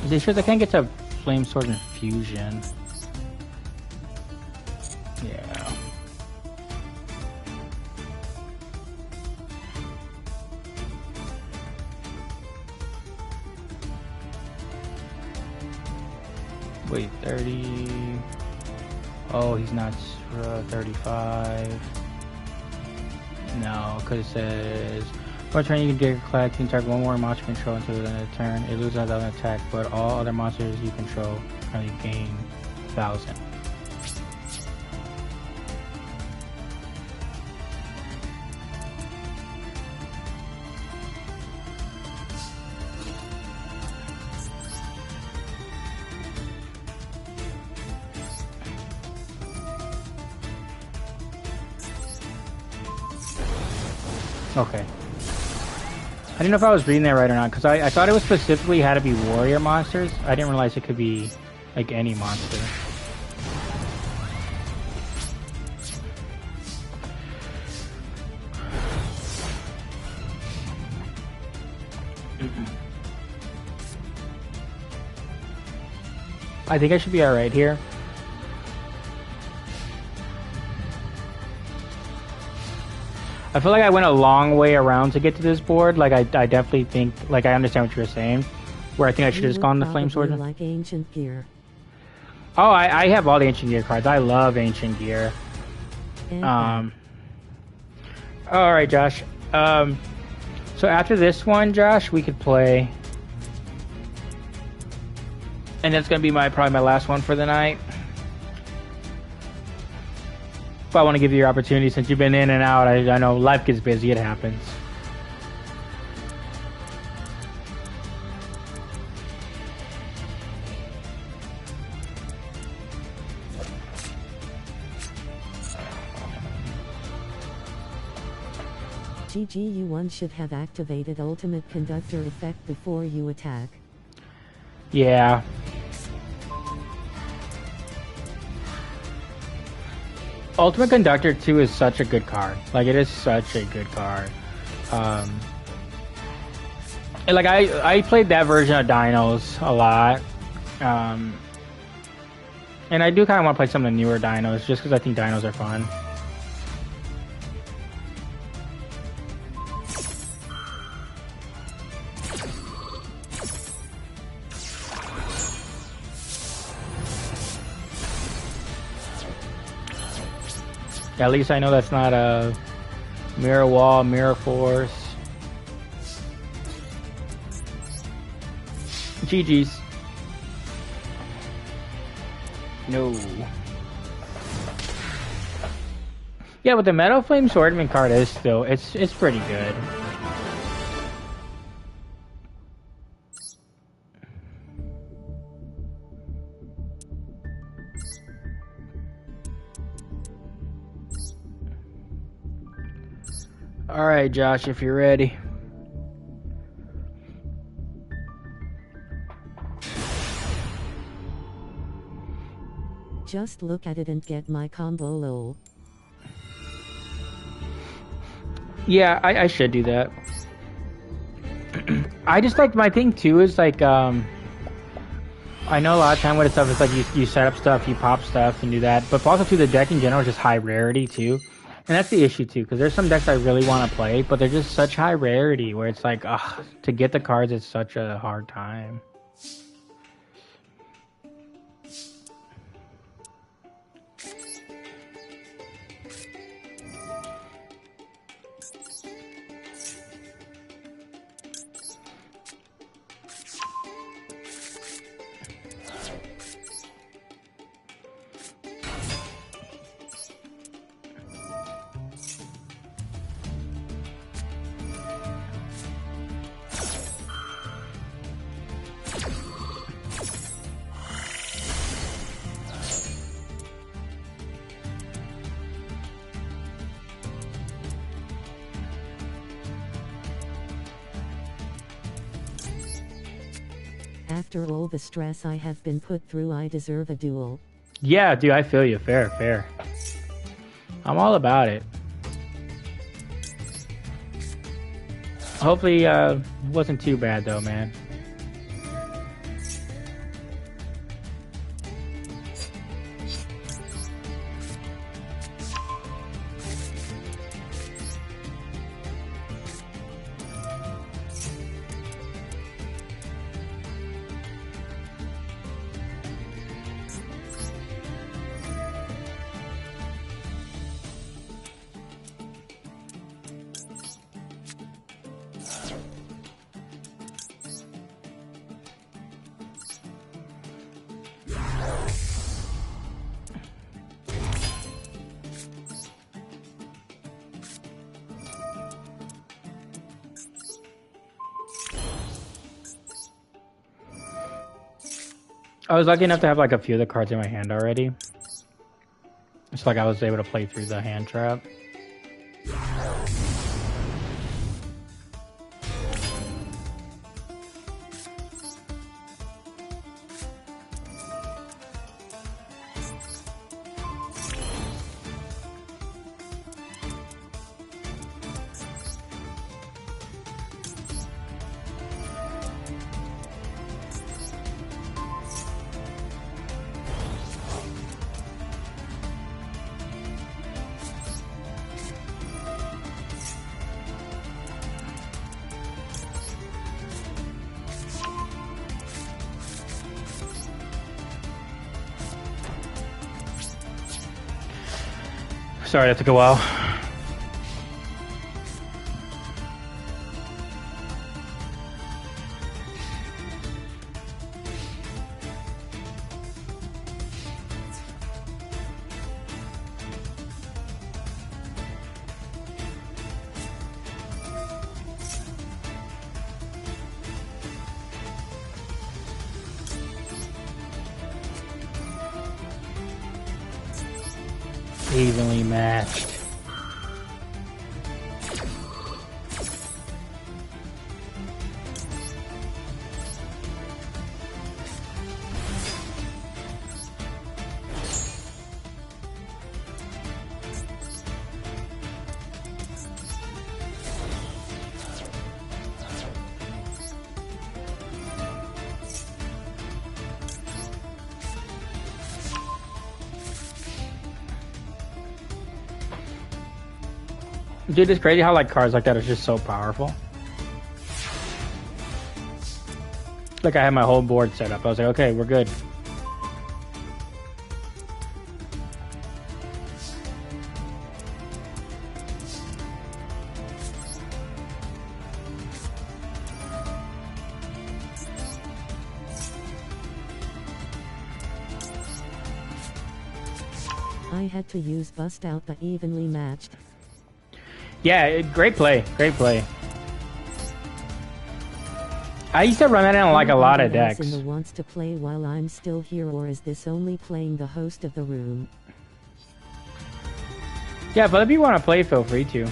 Speaker 1: They sure they can't get to Flame Sword Infusion. Yeah. Wait, 30. Oh, he's not 35. No, because it says for a turn you can get collect and target one more monster control until the turn. It loses another attack, but all other monsters you control currently gain 1,000. Okay. I didn't know if I was reading that right or not, because I thought it was specifically had to be warrior monsters. I didn't realize it could be, like, any monster. I think I should be alright here. I feel like I went a long way around to get to this board. Like I definitely think, like I understand what you were saying, where I think I should have just gone the Flame Sword.
Speaker 2: Like Ancient Gear.
Speaker 1: Oh, I have all the Ancient Gear cards. I love Ancient Gear. All right, Josh. So after this one, Josh, we could play And that's gonna be probably my last one for the night. But I want to give you your opportunity since you've been in and out. I know life gets busy, it happens.
Speaker 2: GGU1 should have activated Ultimate Conductor effect before you attack.
Speaker 1: Yeah. Ultimate Conductor 2 is such a good card. Like, it is such a good card. And like, I played that version of Dinos a lot. And I do kind of want to play some of the newer Dinos just because I think Dinos are fun. At least I know that's not a Mirror Wall, Mirror Force. GG's. No. Yeah, but the Metal Flame Swordman card is still, it's pretty good. Alright, Josh, if you're ready.
Speaker 2: Just look at it and get my combo, lol.
Speaker 1: Yeah, I should do that. I just like, my thing too is like, I know a lot of time with stuff, it's like you set up stuff, you pop stuff and do that, but also too, the deck in general is just high rarity too. And that's the issue too, because there's some decks I really want to play, but they're just such high rarity where it's like, ugh, to get the cards, it's such a hard time.
Speaker 2: After all the stress I have been put through, I deserve a duel.
Speaker 1: Yeah, dude, I feel you. Fair, fair. I'm all about it. Hopefully, wasn't too bad though, man. I was lucky enough to have like a few of the cards in my hand already. It's like I was able to play through the hand trap. Sorry, that took a while. Evenly matched. Dude, it's crazy how like cards like that are just so powerful. Like I had my whole board set up. I was like, okay, we're good.
Speaker 2: I had to use bust out the evenly matched.
Speaker 1: Yeah, great play. Great play. I used to run that in like a lot of decks.
Speaker 2: In the wants to play while I'm still here, or is this only playing the host of the room?
Speaker 1: Yeah, but if you want to play, feel free to.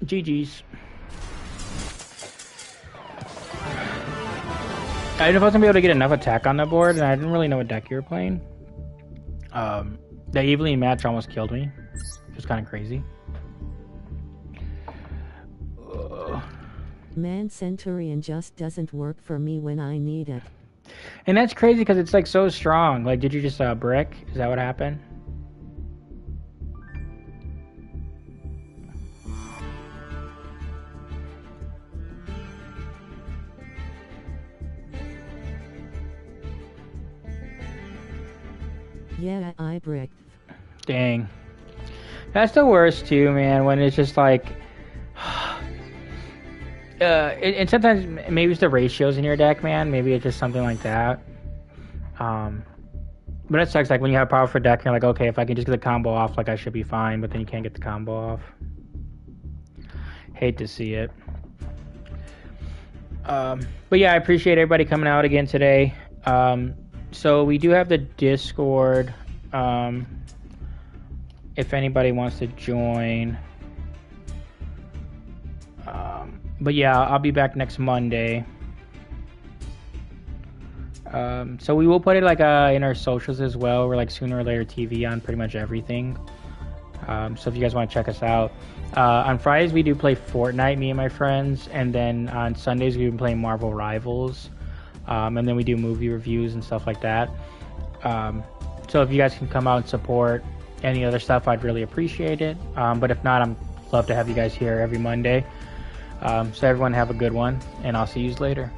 Speaker 1: GG's. I didn't know if I was gonna be able to get enough attack on the board, and I didn't really know what deck you were playing. The evenly match almost killed me. It was kind of crazy.
Speaker 2: Man, Centurion just doesn't work for me when I need it.
Speaker 1: And that's crazy because it's like so strong. Like, did you just brick? Is that what happened?
Speaker 2: Yeah, I bricked.
Speaker 1: Dang. That's the worst too, man, when it's just like... and sometimes maybe it's the ratios in your deck, man. Maybe it's just something like that. But it sucks, like when you have a powerful deck, you're like, okay, if I can just get the combo off, like I should be fine, but then you can't get the combo off. Hate to see it. But yeah, I appreciate everybody coming out again today. So we do have the Discord, if anybody wants to join. But yeah, I'll be back next Monday. So we will put it like in our socials as well. We're like Sooner or Later TV on pretty much everything. So if you guys want to check us out, on Fridays we do play Fortnite, me and my friends, and then on Sundays we've been playing Marvel Rivals, and then we do movie reviews and stuff like that. So if you guys can come out and support any other stuff, I'd really appreciate it. But if not, I'm love to have you guys here every Monday. So everyone have a good one, and I'll see you later.